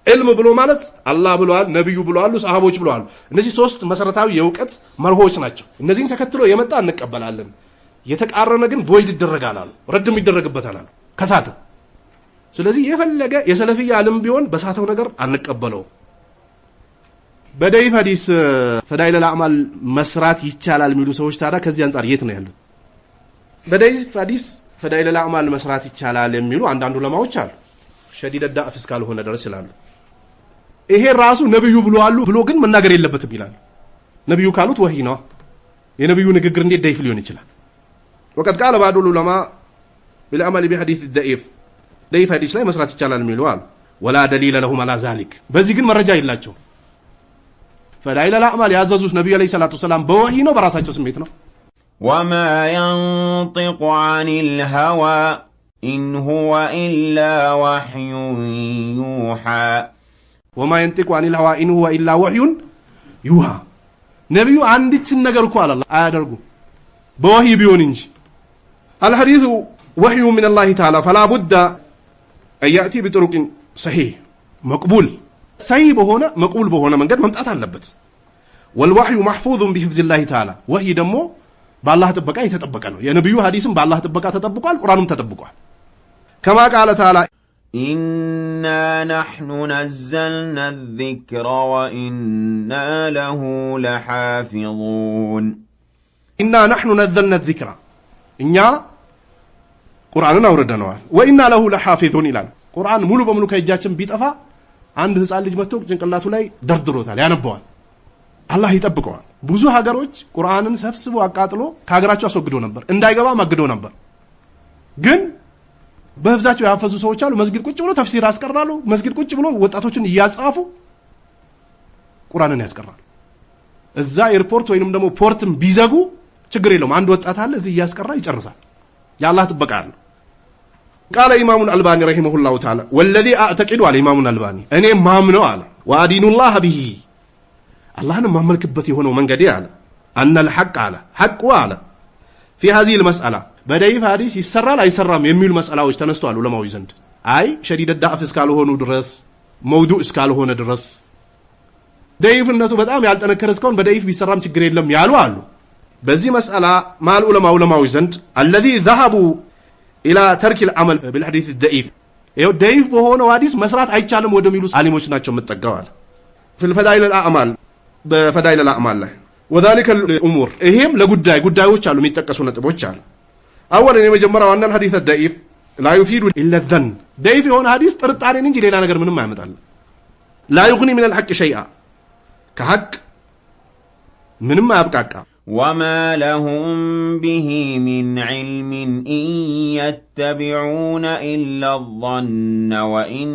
ዕልም ብሎ ማለት አላህ ብለዋል፣ ነብዩ ብለዋል፣ ሰሃቦች ብለዋል። እነዚህ ሶስት መሰረታዊ የእውቀት መርሆች ናቸው። እነዚህን ተከትሎ የመጣ እንቀበላለን፣ የተቃረነ ግን ቮይድ ይደረጋል አሉ፣ ረድም ይደረግበታል አሉ ከሳተ። ስለዚህ የፈለገ የሰለፊያ ዓለም ቢሆን በሳተው ነገር አንቀበለው። በደይፍ ሐዲስ ፈዳኢል አልአዕማል መስራት ይቻላል የሚሉ ሰዎች ታዲያ ከዚህ አንፃር የት ነው ያሉት? በደይፍ ሐዲስ ፈዳኢል አልአዕማል መስራት ይቻላል የሚሉ አንዳንድ ዑለማዎች አሉ። ሸዲድ ዳዕፍ እስካልሆነ ድረስ ይላሉ። ይሄ ራሱ ነብዩ ብለዋል ብሎ ግን መናገር የለበትም ይላል። ነብዩ ካሉት ወህይ ነው። የነብዩ ንግግር እንዴት ደይፍ ሊሆን ይችላል? ወቀድ ቃለ ባዕዱ ዑለማ ቢልአመል ቢሐዲስ ደይፍ ደይፍ ሐዲስ ላይ መስራት ይቻላል የሚሉ አሉ። ወላ ደሊለ ለሁም አላ ዛሊክ፣ በዚህ ግን መረጃ የላቸው። ፈዳኢል አልአዕማል ያዘዙት ነብዩ አለይሂ ሰላቱ ወሰላም በወህይ ነው በራሳቸው ስሜት ነው? ወማ ينطق عن الهوى إن هو إلا وحي يوحى وما ينطق عن الهوى إن هو إلا وحي يوحى። ነብዩ አንዲት ነገር እኮ አላህ አያደርጉ በወህይ ቢሆን እንጂ። الحديث وحي من الله تعالى فلا بد أن يأتي بطرق صحيح مقبول صحيح በሆነ መቅቡል በሆነ መንገድ መምጣት አለበት። والوحي محفوظ بحفظ الله تعالى ወህይ ደግሞ በአላህ ጥበቃ የተጠበቀ ነው። የነብዩ ሐዲስም በአላህ ጥበቃ ተጠብቋል፣ ቁርአኑም ተጠብቋል። كما قال تعالى إنا نحن نزلنا الذكر وإنا له لحافظون إنا نحن نزلنا الذكر እኛ ቁርአንን አውርደነዋል። ወኢና ለሁ ለሐፊዙን ይላል። ቁርአን ሙሉ በሙሉ ከእጃችን ቢጠፋ አንድ ህፃን ልጅ መጥቶ ጭንቅላቱ ላይ ደርድሮታል፣ ያነበዋል፣ አላህ ይጠብቀዋል። ብዙ ሀገሮች ቁርአንን ሰብስቦ አቃጥሎ ከሀገራቸው አስወግዶ ነበር፣ እንዳይገባ ማግዶ ነበር። ግን በህፍዛቸው ያፈዙ ሰዎች አሉ። መስጊድ ቁጭ ብሎ ተፍሲር ያስቀራሉ። መስጊድ ቁጭ ብሎ ወጣቶችን እያጻፉ ቁርአንን ያስቀራሉ። እዛ ኤርፖርት ወይንም ደግሞ ፖርትም ቢዘጉ ችግር የለውም፣ አንድ ወጣት አለ እዚህ እያስቀራ ይጨርሳል። የአላህ ጥበቃ አለ። ቃለ ኢማሙ አልባኒ ረሂመሁላሁ ተዓላ ወለዚ አዕተቂዱ አለ ኢማሙ አልባኒ እኔ ማምነው አለ ወአዲኑላህ ቢሂ አላህን ማመልክበት የሆነው መንገድ አለ አነል ሐቅ አለ ሐቁ አለ ፊ هذه المسألة በደይፍ ሐዲስ ይሰራል አይሰራም የሚሉ መስአላዎች ተነስተዋል ዑለማዎች ዘንድ። አይ ሸዲድ ዳዕፍ እስካልሆኑ ድረስ መውዱዕ እስካልሆነ ድረስ ደይፍነቱ በጣም ያልጠነከረ እስካሁን በደይፍ ቢሰራም ችግር የለም ያሉ አሉ። በዚህ መስአላ ማል ዑለማዎች ዘንድ الذي ذهبوا الى ترك العمل بالحديث الضعيف ይኸው ደይፍ በሆነው ሐዲስ መስራት አይቻልም ወደሚሉ አሊሞች ናቸው የምትጠጋዋል። في الفضائل الأعمال በፈዳኢል አልአዕማል ላይ وذلك الامور ይሄም ለጉዳዮች አሉ የሚጠቀሱ ነጥቦች አሉ። አወለን የመጀመሪያው አን الحديث الضعيف لا يفيد الا الظن ደይፍ የሆነ ሐዲስ ጥርጣሬን እንጂ ሌላ ነገር ምንም አያመጣል። لا يغني من الحق شيئا ከሐቅ ምንም አያብቃቃ። وما لهم به من علم إن يتبعون إلا الظن وإن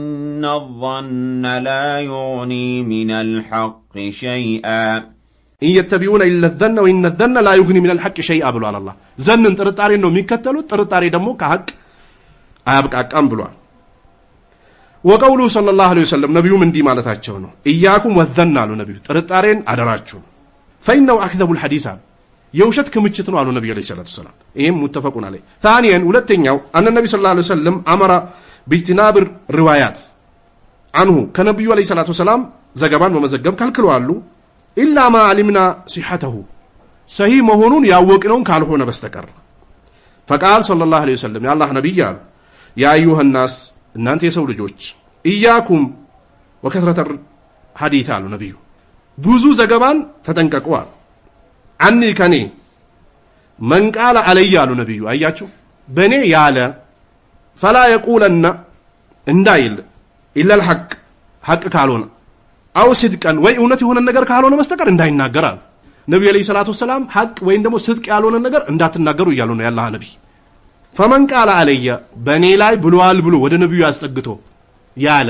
الظن لا يغني من الحق شيئا إن يتبعون إلا الظن وإن الظن لا يغني من الحق شيئا بلو على الله ظن ترطاري إنه ميكتلو ترطاري دمو كحق أيبقى أكام بلو وقوله صلى الله عليه وسلم نبي من دي مالتاچو ነው إياكم والظن አሉ ነብዩ ጥርጣሬን አደራችሁ فإنه أكذب الحديث የውሸት ክምችት ነው አሉ ነብዩ አለይሂ ሰላቱ ሰላም ይሄም ሙተፈቁን አለይ ثانيا ሁለተኛው أن النبي صلى الله عليه وسلم أمر باجتناب الروايات عنه ከነብዩ አለይሂ ሰላቱ ሰላም ዘገባን በመዘገብ ከልክለዋል ኢላ ማ علمنا صحته ሰሂህ መሆኑን ያወቅነውን ካልሆነ በስተቀር فقال صلى الله عليه وسلم يا الله نبي يا ايها الناس እናንተ የሰው ልጆች ኢያኩም ወከثرة الحديث አሉ ነብዩ ብዙ ዘገባን ተጠንቀቁዋል አኒ ከኔ من قال علي አሉ ነብዩ አያችሁ በኔ ያለ فلا يقولن እንዳይል ኢላ الحق ሐቅ ካልሆነ አው ሲድቀን ወይ እውነት የሆነ ነገር ካልሆነ በስተቀር እንዳይናገራል ነብዩ አለይሂ ሰላቱ ሰላም ሐቅ ወይም ደግሞ ስድቅ ያልሆነ ነገር እንዳትናገሩ ይያሉ ነው ያላህ ነብይ فمن قال علي በኔ ላይ ብሏል ብሎ ወደ ነብዩ ያስጠግቶ ያለ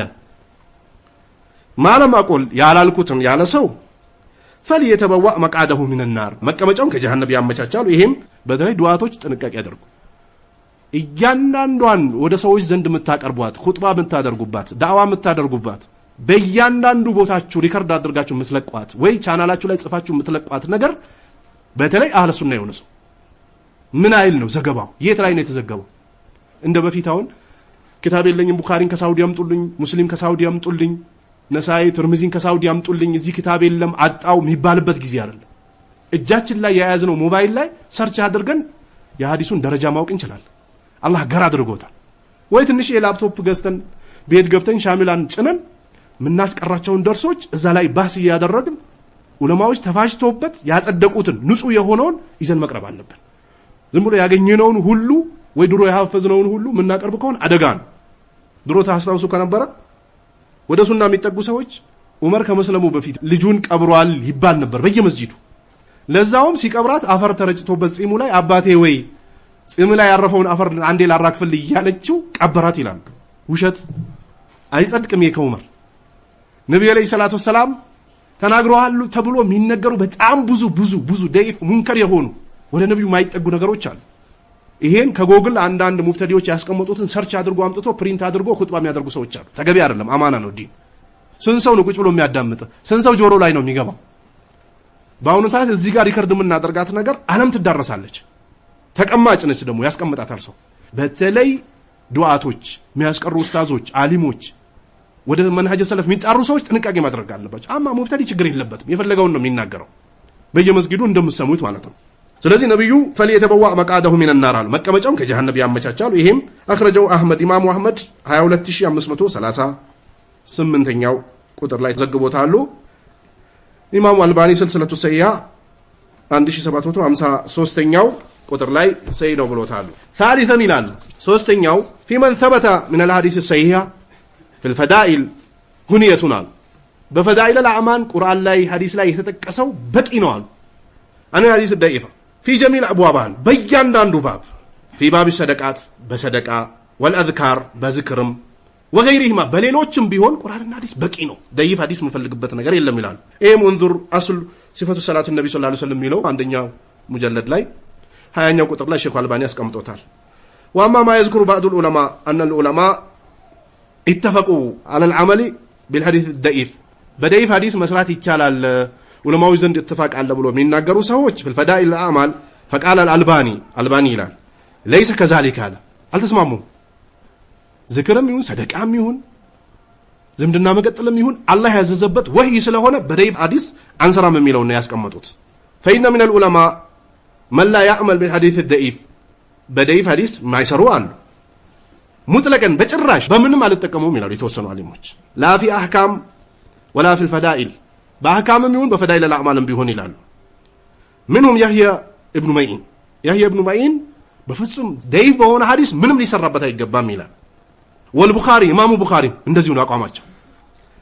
ማለም አቆል ያላልኩትን ያለ ሰው فليتبوأ مقعده من النار መቀመጫውን ከጀሃነም ያመቻቻሉ ይሄም በተለይ ዱዓቶች ጥንቃቄ ያደርጉ እያንዳንዷን ወደ ሰዎች ዘንድ የምታቀርቧት ኹጥባ የምታደርጉባት ዳዕዋ የምታደርጉባት በእያንዳንዱ ቦታችሁ ሪከርድ አድርጋችሁ የምትለቋት ወይ ቻናላችሁ ላይ ጽፋችሁ የምትለቋት ነገር በተለይ አህለ ሱና የሆነ ሰው ምን አይል ነው ዘገባው የት ላይ ነው የተዘገበው እንደ በፊታውን ክታብ የለኝም ቡኻሪን ከሳውዲ ያምጡልኝ ሙስሊም ከሳውዲ ያምጡልኝ ነሳኢ ትርሚዚን ከሳውዲ ያምጡልኝ እዚህ ክታብ የለም አጣው የሚባልበት ጊዜ አይደለም እጃችን ላይ የያዝነው ሞባይል ላይ ሰርች አድርገን የሐዲሱን ደረጃ ማወቅ እንችላለን አላህ ገር አድርጎታል ወይ ትንሽ የላፕቶፕ ገዝተን ቤት ገብተን ሻሚላን ጭነን ምናስቀራቸውን ደርሶች እዛ ላይ ባህስ ያደረግን ዑለማዎች ተፋጅተውበት ያጸደቁትን ንጹህ የሆነውን ይዘን መቅረብ አለብን ዝም ብሎ ያገኘነውን ሁሉ ወይ ድሮ ያሐፈዝነውን ሁሉ ምናቀርብ ከሆነ አደጋ ነው ድሮ ታስታውሱ ከነበረ ወደ ሱና የሚጠጉ ሰዎች ዑመር ከመስለሙ በፊት ልጁን ቀብሯል ይባል ነበር በየመስጂዱ ለዛውም ሲቀብራት አፈር ተረጭቶበት ጺሙ ላይ አባቴ ወይ ጺሙ ላይ ያረፈውን አፈር አንዴ ላራክፍል ይያለችው ቀበራት ይላል ውሸት አይጸድቅም የከውመር ነብዩ አለይሂ ሰላቱ ሰላም ተናግረዋል ተብሎ የሚነገሩ በጣም ብዙ ደይፍ ሙንከር የሆኑ ወደ ነብዩ ማይጠጉ ነገሮች አሉ ይሄን ከጎግል አንዳንድ ሙብተዲዎች ያስቀመጡትን ሰርች አድርጎ አምጥቶ ፕሪንት አድርጎ ኹጥባ የሚያደርጉ ሰዎች አሉ ተገቢ አይደለም አማና ነው ዲን ስንሰው ነው ቁጭ ብሎ የሚያዳምጥ ስንሰው ጆሮ ላይ ነው የሚገባው ባውኑ ሰዓት እዚህ ጋር ሪከርድ የምናደርጋት ነገር ዓለም ትዳረሳለች ተቀማጭ ነች ደግሞ ያስቀምጣታል ሰው በተለይ ዱዓቶች የሚያስቀሩ ኡስታዞች አሊሞች ወደ መንሃጀ ሰለፍ የሚጣሩ ሰዎች ጥንቃቄ ማድረግ አለባቸው አማ ሙብተዲ ችግር የለበትም የፈለገውን ነው የሚናገረው በየመስጊዱ እንደምትሰሙት ማለት ነው ስለዚህ ነብዩ فليتبوأ مقعده من النار መቀመጫውን ከጀሃነም ያመቻቻሉ ይሄም አخرجው አህመድ ኢማሙ አህመድ 22538ኛው ቁጥር ላይ ዘግቦታሉ ኢማሙ አልባኒ ስልሰለቱ ሰያ 1753ኛው ቁጥር ላይ ሰይ ነው ብሎታሉ ثالثا ይላሉ ሶስተኛው في من ثبت من الحديث الصحيح في الفضائل ሁኒየቱና በፈዳኢል الأعمال ቁርአን ላይ ሐዲስ ላይ የተጠቀሰው በቂ ነው አሉ አን ሐዲስ ضعيف في جميع الابواب በእያንዳንዱ ባብ في باب الصدقات በሰደቃ والأذكار በዝክርም وغيرهما በሌሎችም ቢሆን ቁርአንና ሐዲስ በቂ ነው ضعيف ሐዲስ ምንፈልግበት ነገር የለም ይላል ይሄም እንዙር አስል ሲፈቱ ሰላቱ ነብዩ ሰለላሁ ዐለይሂ ወሰለም ሚለው አንደኛው ሙጀለድ ላይ 20ኛው ቁጥር ላይ ሼክ አልባኒ ያስቀምጦታል واما ما يذكر بعض العلماء ان العلماء اتفقوا على العمل بالحديث الضعيف በضعيف ሐዲስ መስራት ይቻላል ዑለማው ዘንድ اتفاق አለ ብሎ የሚናገሩ ሰዎች في الفضائل الاعمال فقال الالباني ይላል ليس كذلك አለ አልተስማሙም ዝክርም ይሁን ሰደቃም ይሁን ዝምድና መቀጠልም ይሁን አላህ ያዘዘበት ወህይ ስለሆነ በضعيف ሐዲስ አንሰራም የሚለው ነው ያስቀመጡት فإن من العلماء من لا يعمل بالحديث الضعيف በضعيف ሐዲስ ማይሰሩ አሉ ሙጥለቀን በጭራሽ በምንም አልተጠቀሙም ይላሉ የተወሰኑ አሊሞች لا في احكام ولا في الفضائل በአህካምም ይሁን በፈዳኢል الأعمالም ቢሆን ይላሉ منهم يحيى ابن معين በፍጹም ضعيف በሆነ ሐዲስ ምንም ሊሰራበት አይገባም ይላል والبخاري ኢማሙ ቡኻሪ እንደዚሁ ነው አቋማቸው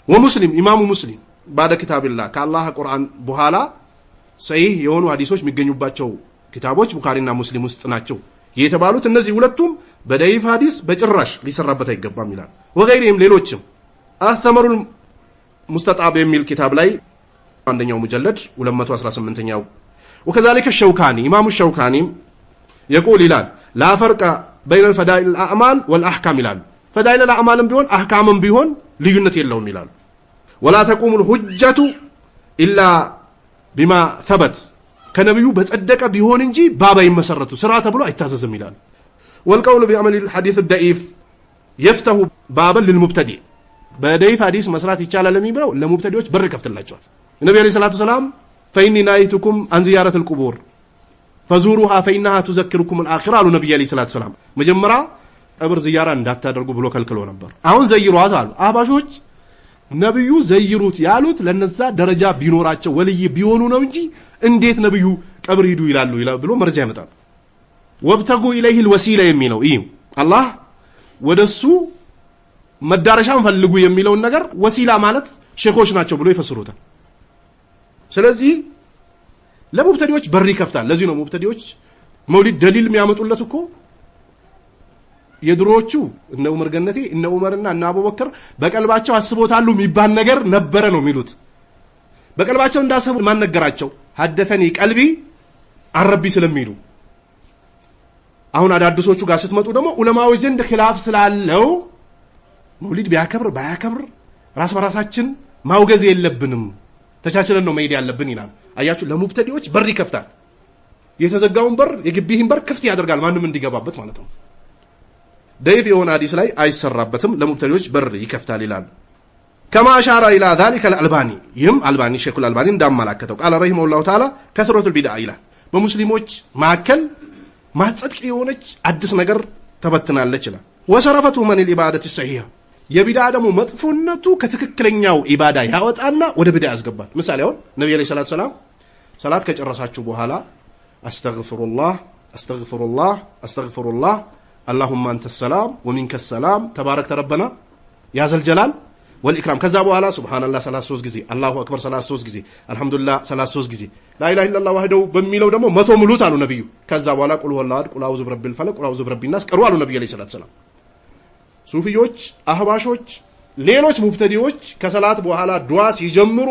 ومسلم ኢማሙ ሙስሊም بعد كتاب الله ከአላህ ቁርአን በኋላ ሰሂህ የሆኑ ሐዲሶች የሚገኙባቸው ኪታቦች ቡኻሪና ሙስሊም ውስጥ ናቸው የተባሉት እነዚህ ሁለቱም በضعيف ሐዲስ በጭራሽ ሊሰራበት አይገባም ይላል وغيرهم ሌሎችም አህተመሩል ሙስተጣብ የሚል ኪታብ ላይ አንደኛው ሙጀለድ 218ኛው وكذلك الشوكاني ኢማሙ ሸውካኒ يقول ይላል لا فرق بين الفضائل الأعمال والأحكام ይላል ፈዳኢል አዕማልም ቢሆን አህካምም ቢሆን ልዩነት የለውም ይላሉ። ወላ ተቁሙ الحجة ኢላ ቢማ ثبت ከነብዩ በጸደቀ ቢሆን እንጂ ባባ ይመሰረቱ ስራ ተብሎ አይታዘዝም ይላሉ። والقول بعمل الحديث الضعيف يفتح بابا للمبتدئ በደይፍ ሐዲስ መስራት ይቻላል ለሚብለው ለሙብተዲዎች በር ከፍተላቸዋል። ነብዩ አለይሂ ሰላቱ ሰላም فإني نهيتكم عن زيارة القبور فزوروها فإنها تذكركم الآخرة አሉ ነብዩ አለይሂ ሰላቱ ሰላም። መጀመሪያ ቀብር ዝያራ እንዳታደርጉ ብሎ ከልክሎ ነበር። አሁን ዘይሩት አሉ አህባሾች። ነብዩ ዘይሩት ያሉት ለነዛ ደረጃ ቢኖራቸው ወልይ ቢሆኑ ነው እንጂ እንዴት ነብዩ ቀብር ሂዱ ይላሉ ብሎ መረጃ ያመጣል። ወብተጉ ኢለይሂ الوسيله የሚለው አላህ ወደሱ መዳረሻን ፈልጉ የሚለውን ነገር ወሲላ ማለት ሼኾች ናቸው ብሎ ይፈስሩታል። ስለዚህ ለሙብተዲዎች በር ይከፍታል። ለዚህ ነው ሙብተዲዎች መውሊድ ደሊል የሚያመጡለት እኮ የድሮዎቹ እነ ዑመር ገነቴ እነ ዑመርና እነ አቡበከር በቀልባቸው አስቦታሉ የሚባል ነገር ነበረ ነው የሚሉት። በቀልባቸው እንዳሰቡ ማን ነገራቸው? ሐደተኒ ቀልቢ አረቢ ስለሚሉ። አሁን አዳዲሶቹ ጋር ስትመጡ ደግሞ ዑለማዎች ዘንድ ኺላፍ ስላለው መውሊድ ቢያከብር ባያከብር ራስ በራሳችን ማውገዝ የለብንም ተቻችለን ነው መሄድ ያለብን ይላል። አያችሁ ለሙብተዲዎች በር ይከፍታል። የተዘጋውን በር የግቢህን በር ክፍት ያደርጋል ማንም እንዲገባበት ማለት ነው። ደይፍ የሆነ ሐዲስ ላይ አይሰራበትም ለሙብተዲዎች በር ይከፍታል ይላል። ከማ አሻራ ኢላ ذلك الالباني ይህም አልባኒ ሼኹል አልባኒ እንዳመላከተው ቃል رحمه الله تعالى كثرة البدع ይላል። በሙስሊሞች ማከል ማጽድቅ የሆነች አዲስ ነገር ተበትናለች ይላል። ወሰረፈቱ من العباده الصحيحه የቢድዓ ደግሞ መጥፎነቱ ከትክክለኛው ኢባዳ ያወጣና ወደ ቢድዓ ያስገባል። ምሳሌ አሁን ነብዩ አለይሂ ሰላቱ ሰላም ሰላት ከጨረሳችሁ በኋላ አስተግፍሩላህ አስተግፍሩላህ አስተግፍሩላህ اللهم انت السلام ومنك السلام تبارك ربنا يا ذا الجلال والاكرام ከዛ በኋላ ሱብሃንአላህ 33 ጊዜ አላሁ አክበር 33 ጊዜ አልহামዱሊላህ 33 ጊዜ لا اله الا الله وحده በሚለው ደግሞ 100 ሙሉት አሉ ነብዩ። ከዛ በኋላ ቁል ሁወላሁ አሐድ ቁል አዑዙ ቢረቢል ፈለቅ ቁል አዑዙ ቢረቢን ናስ ቀሩ አሉ ነብዩ አለይሂ ሰላቱ ሰላም። ሱፊዮች አህባሾች ሌሎች ሙብተዲዎች ከሰላት በኋላ ዱዓ ሲጀምሩ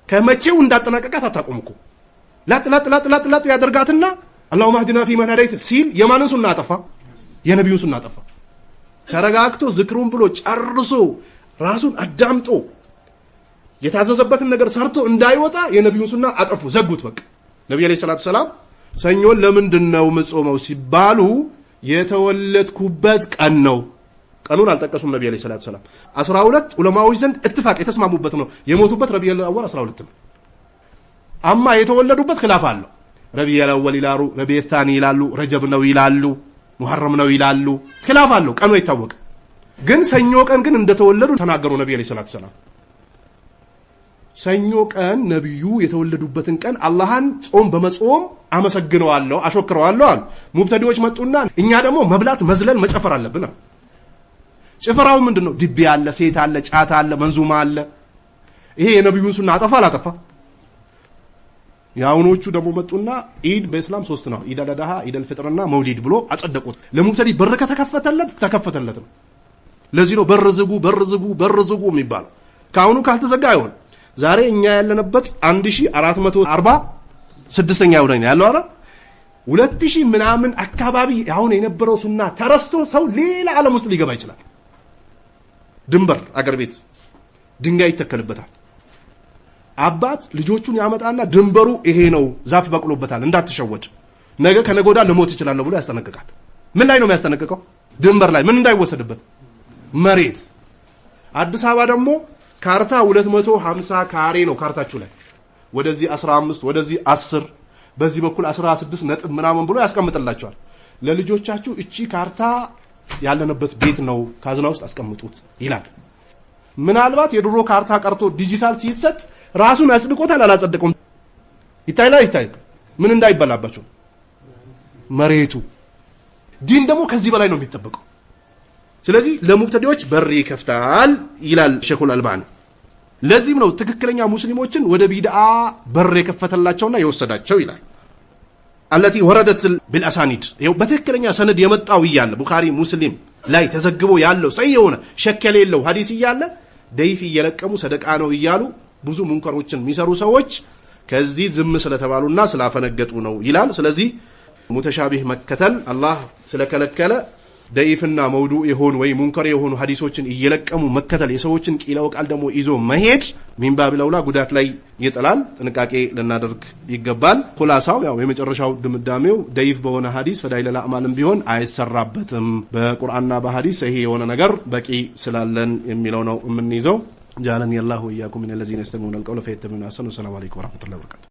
ከመቼው እንዳጠናቀቃት አታቆምኩ ላጥ ያደርጋትና اللهم اهدنا فيمن هديت ሲል የማንን ሱና አጠፋ? የነብዩን ሱና አጠፋ። ተረጋግቶ ዝክሩን ብሎ ጨርሶ ራሱን አዳምጦ የታዘዘበትን ነገር ሰርቶ እንዳይወጣ የነብዩን ሱና አጠፉ፣ ዘጉት። በቃ ነብዩ አለይሂ ሰላቱ ሰላም ሰኞን ለምንድነው ምጾመው ሲባሉ የተወለድኩበት ቀን ነው። ቀኑን አልጠቀሱም ነብዩ አለይሂ ሰላቱ ሰላም። 12 ዑለማዎች ዘንድ ኢትፋቅ የተስማሙበት ነው። የሞቱበት ረቢዑል አወል 12 ነው። አማ የተወለዱበት ኺላፍ አለው። ረቢዑል አወል ይላሉ፣ ረቢዑል ታኒ ይላሉ፣ ረጀብ ነው ይላሉ፣ ሙሐረም ነው ይላሉ። ኺላፍ አለው። ቀኑ አይታወቅ። ግን ሰኞ ቀን ግን እንደተወለዱ ተናገሩ ነብዩ አለይሂ ሰላቱ ሰላም። ሰኞ ቀን ነብዩ የተወለዱበትን ቀን አላህን ጾም በመጾም አመሰግነዋለሁ አሾክረዋለሁ አሉ። ሙብተዲዎች መጡና እኛ ደግሞ መብላት መዝለል መጨፈር አለብን አሉ። ጭፈራው ምንድነው? ድቤ አለ፣ ሴት አለ፣ ጫታ አለ፣ መንዙማ አለ። ይሄ የነብዩን ሱና አጠፋ አላጠፋ? ያውኖቹ ደግሞ መጡና ኢድ በእስላም 3 ነው፣ ኢድ አልአድሃ፣ ኢድ አልፍጥርና መውሊድ ብሎ አጸደቁት። ለሙብተዲ በር ተከፈተለት ነው። ለዚህ ነው በር ዝጉ የሚባለው። ካሁኑ ካልተዘጋ አይሆን። ዛሬ እኛ ያለንበት 1446ኛ ወደኛ ያለው አረ 2000 ምናምን አካባቢ አሁን የነበረው ሱና ተረስቶ ሰው ሌላ ዓለም ውስጥ ሊገባ ይችላል። ድንበር አገር ቤት ድንጋይ ይተከልበታል። አባት ልጆቹን ያመጣና ድንበሩ ይሄ ነው፣ ዛፍ በቅሎበታል፣ እንዳትሸወድ፣ ነገ ከነገ ወዲያ ልሞት ይችላል ብሎ ያስጠነቅቃል። ምን ላይ ነው የሚያስጠነቅቀው? ድንበር ላይ ምን እንዳይወሰድበት መሬት። አዲስ አበባ ደግሞ ካርታ 250 ካሬ ነው ካርታችሁ ላይ። ወደዚህ 15 ወደዚህ 10 በዚህ በኩል 16 ነጥብ ምናምን ብሎ ያስቀምጥላችኋል። ለልጆቻችሁ እቺ ካርታ ያለንበት ቤት ነው፣ ካዝና ውስጥ አስቀምጡት ይላል። ምናልባት የድሮ ካርታ ቀርቶ ዲጂታል ሲሰጥ ራሱን አጽድቆታል አላጸደቀውም? ይታይ ምን እንዳይበላባቸው መሬቱ። ዲን ደግሞ ከዚህ በላይ ነው የሚጠበቀው። ስለዚህ ለሙብተዲዎች በር ይከፍታል ይላል ሼኹል አልባኒ። ለዚህም ነው ትክክለኛ ሙስሊሞችን ወደ ቢድዓ በር የከፈተላቸውና የወሰዳቸው ይላል። አለቲ ወረደት بالاسانيد ይኸው በትክክለኛ ሰነድ የመጣው ይያለ ቡኻሪ ሙስሊም ላይ ተዘግቦ ያለው ሰይ የሆነ ሸክ የሌለው ሐዲስ ይያለ ደይፍ እየለቀሙ ሰደቃ ነው ይያሉ ብዙ ሙንከሮችን የሚሰሩ ሰዎች ከዚህ ዝም ስለተባሉና ስላፈነገጡ ነው ይላል። ስለዚህ ሙተሻቢህ መከተል አላህ ስለከለከለ ደኢፍና መውዱዕ የሆኑ ወይ ሙንከር የሆኑ ሐዲሶችን እየለቀሙ መከተል የሰዎችን ቂለው ቃል ደግሞ ይዞ መሄድ ሚንባብ ለውላ ጉዳት ላይ ይጥላል። ጥንቃቄ ልናደርግ ይገባል። ኹላሳው ያው የመጨረሻው ድምዳሜው ደኢፍ በሆነ ሐዲስ ፈዳኢል አዕማልም ቢሆን አይሰራበትም፣ በቁርአንና በሐዲስ ሰሂህ የሆነ ነገር በቂ ስላለን የሚለው ነው የምንይዘው። ጃለኒ አላሁ ወኢያኩም ሚነል ለዚነ የስተሚዑነ አልቀውለ ፈየተቢዑነ አሕሰነሁ። ሰላም አለይኩም ወራህመቱላሂ ወበረካቱ።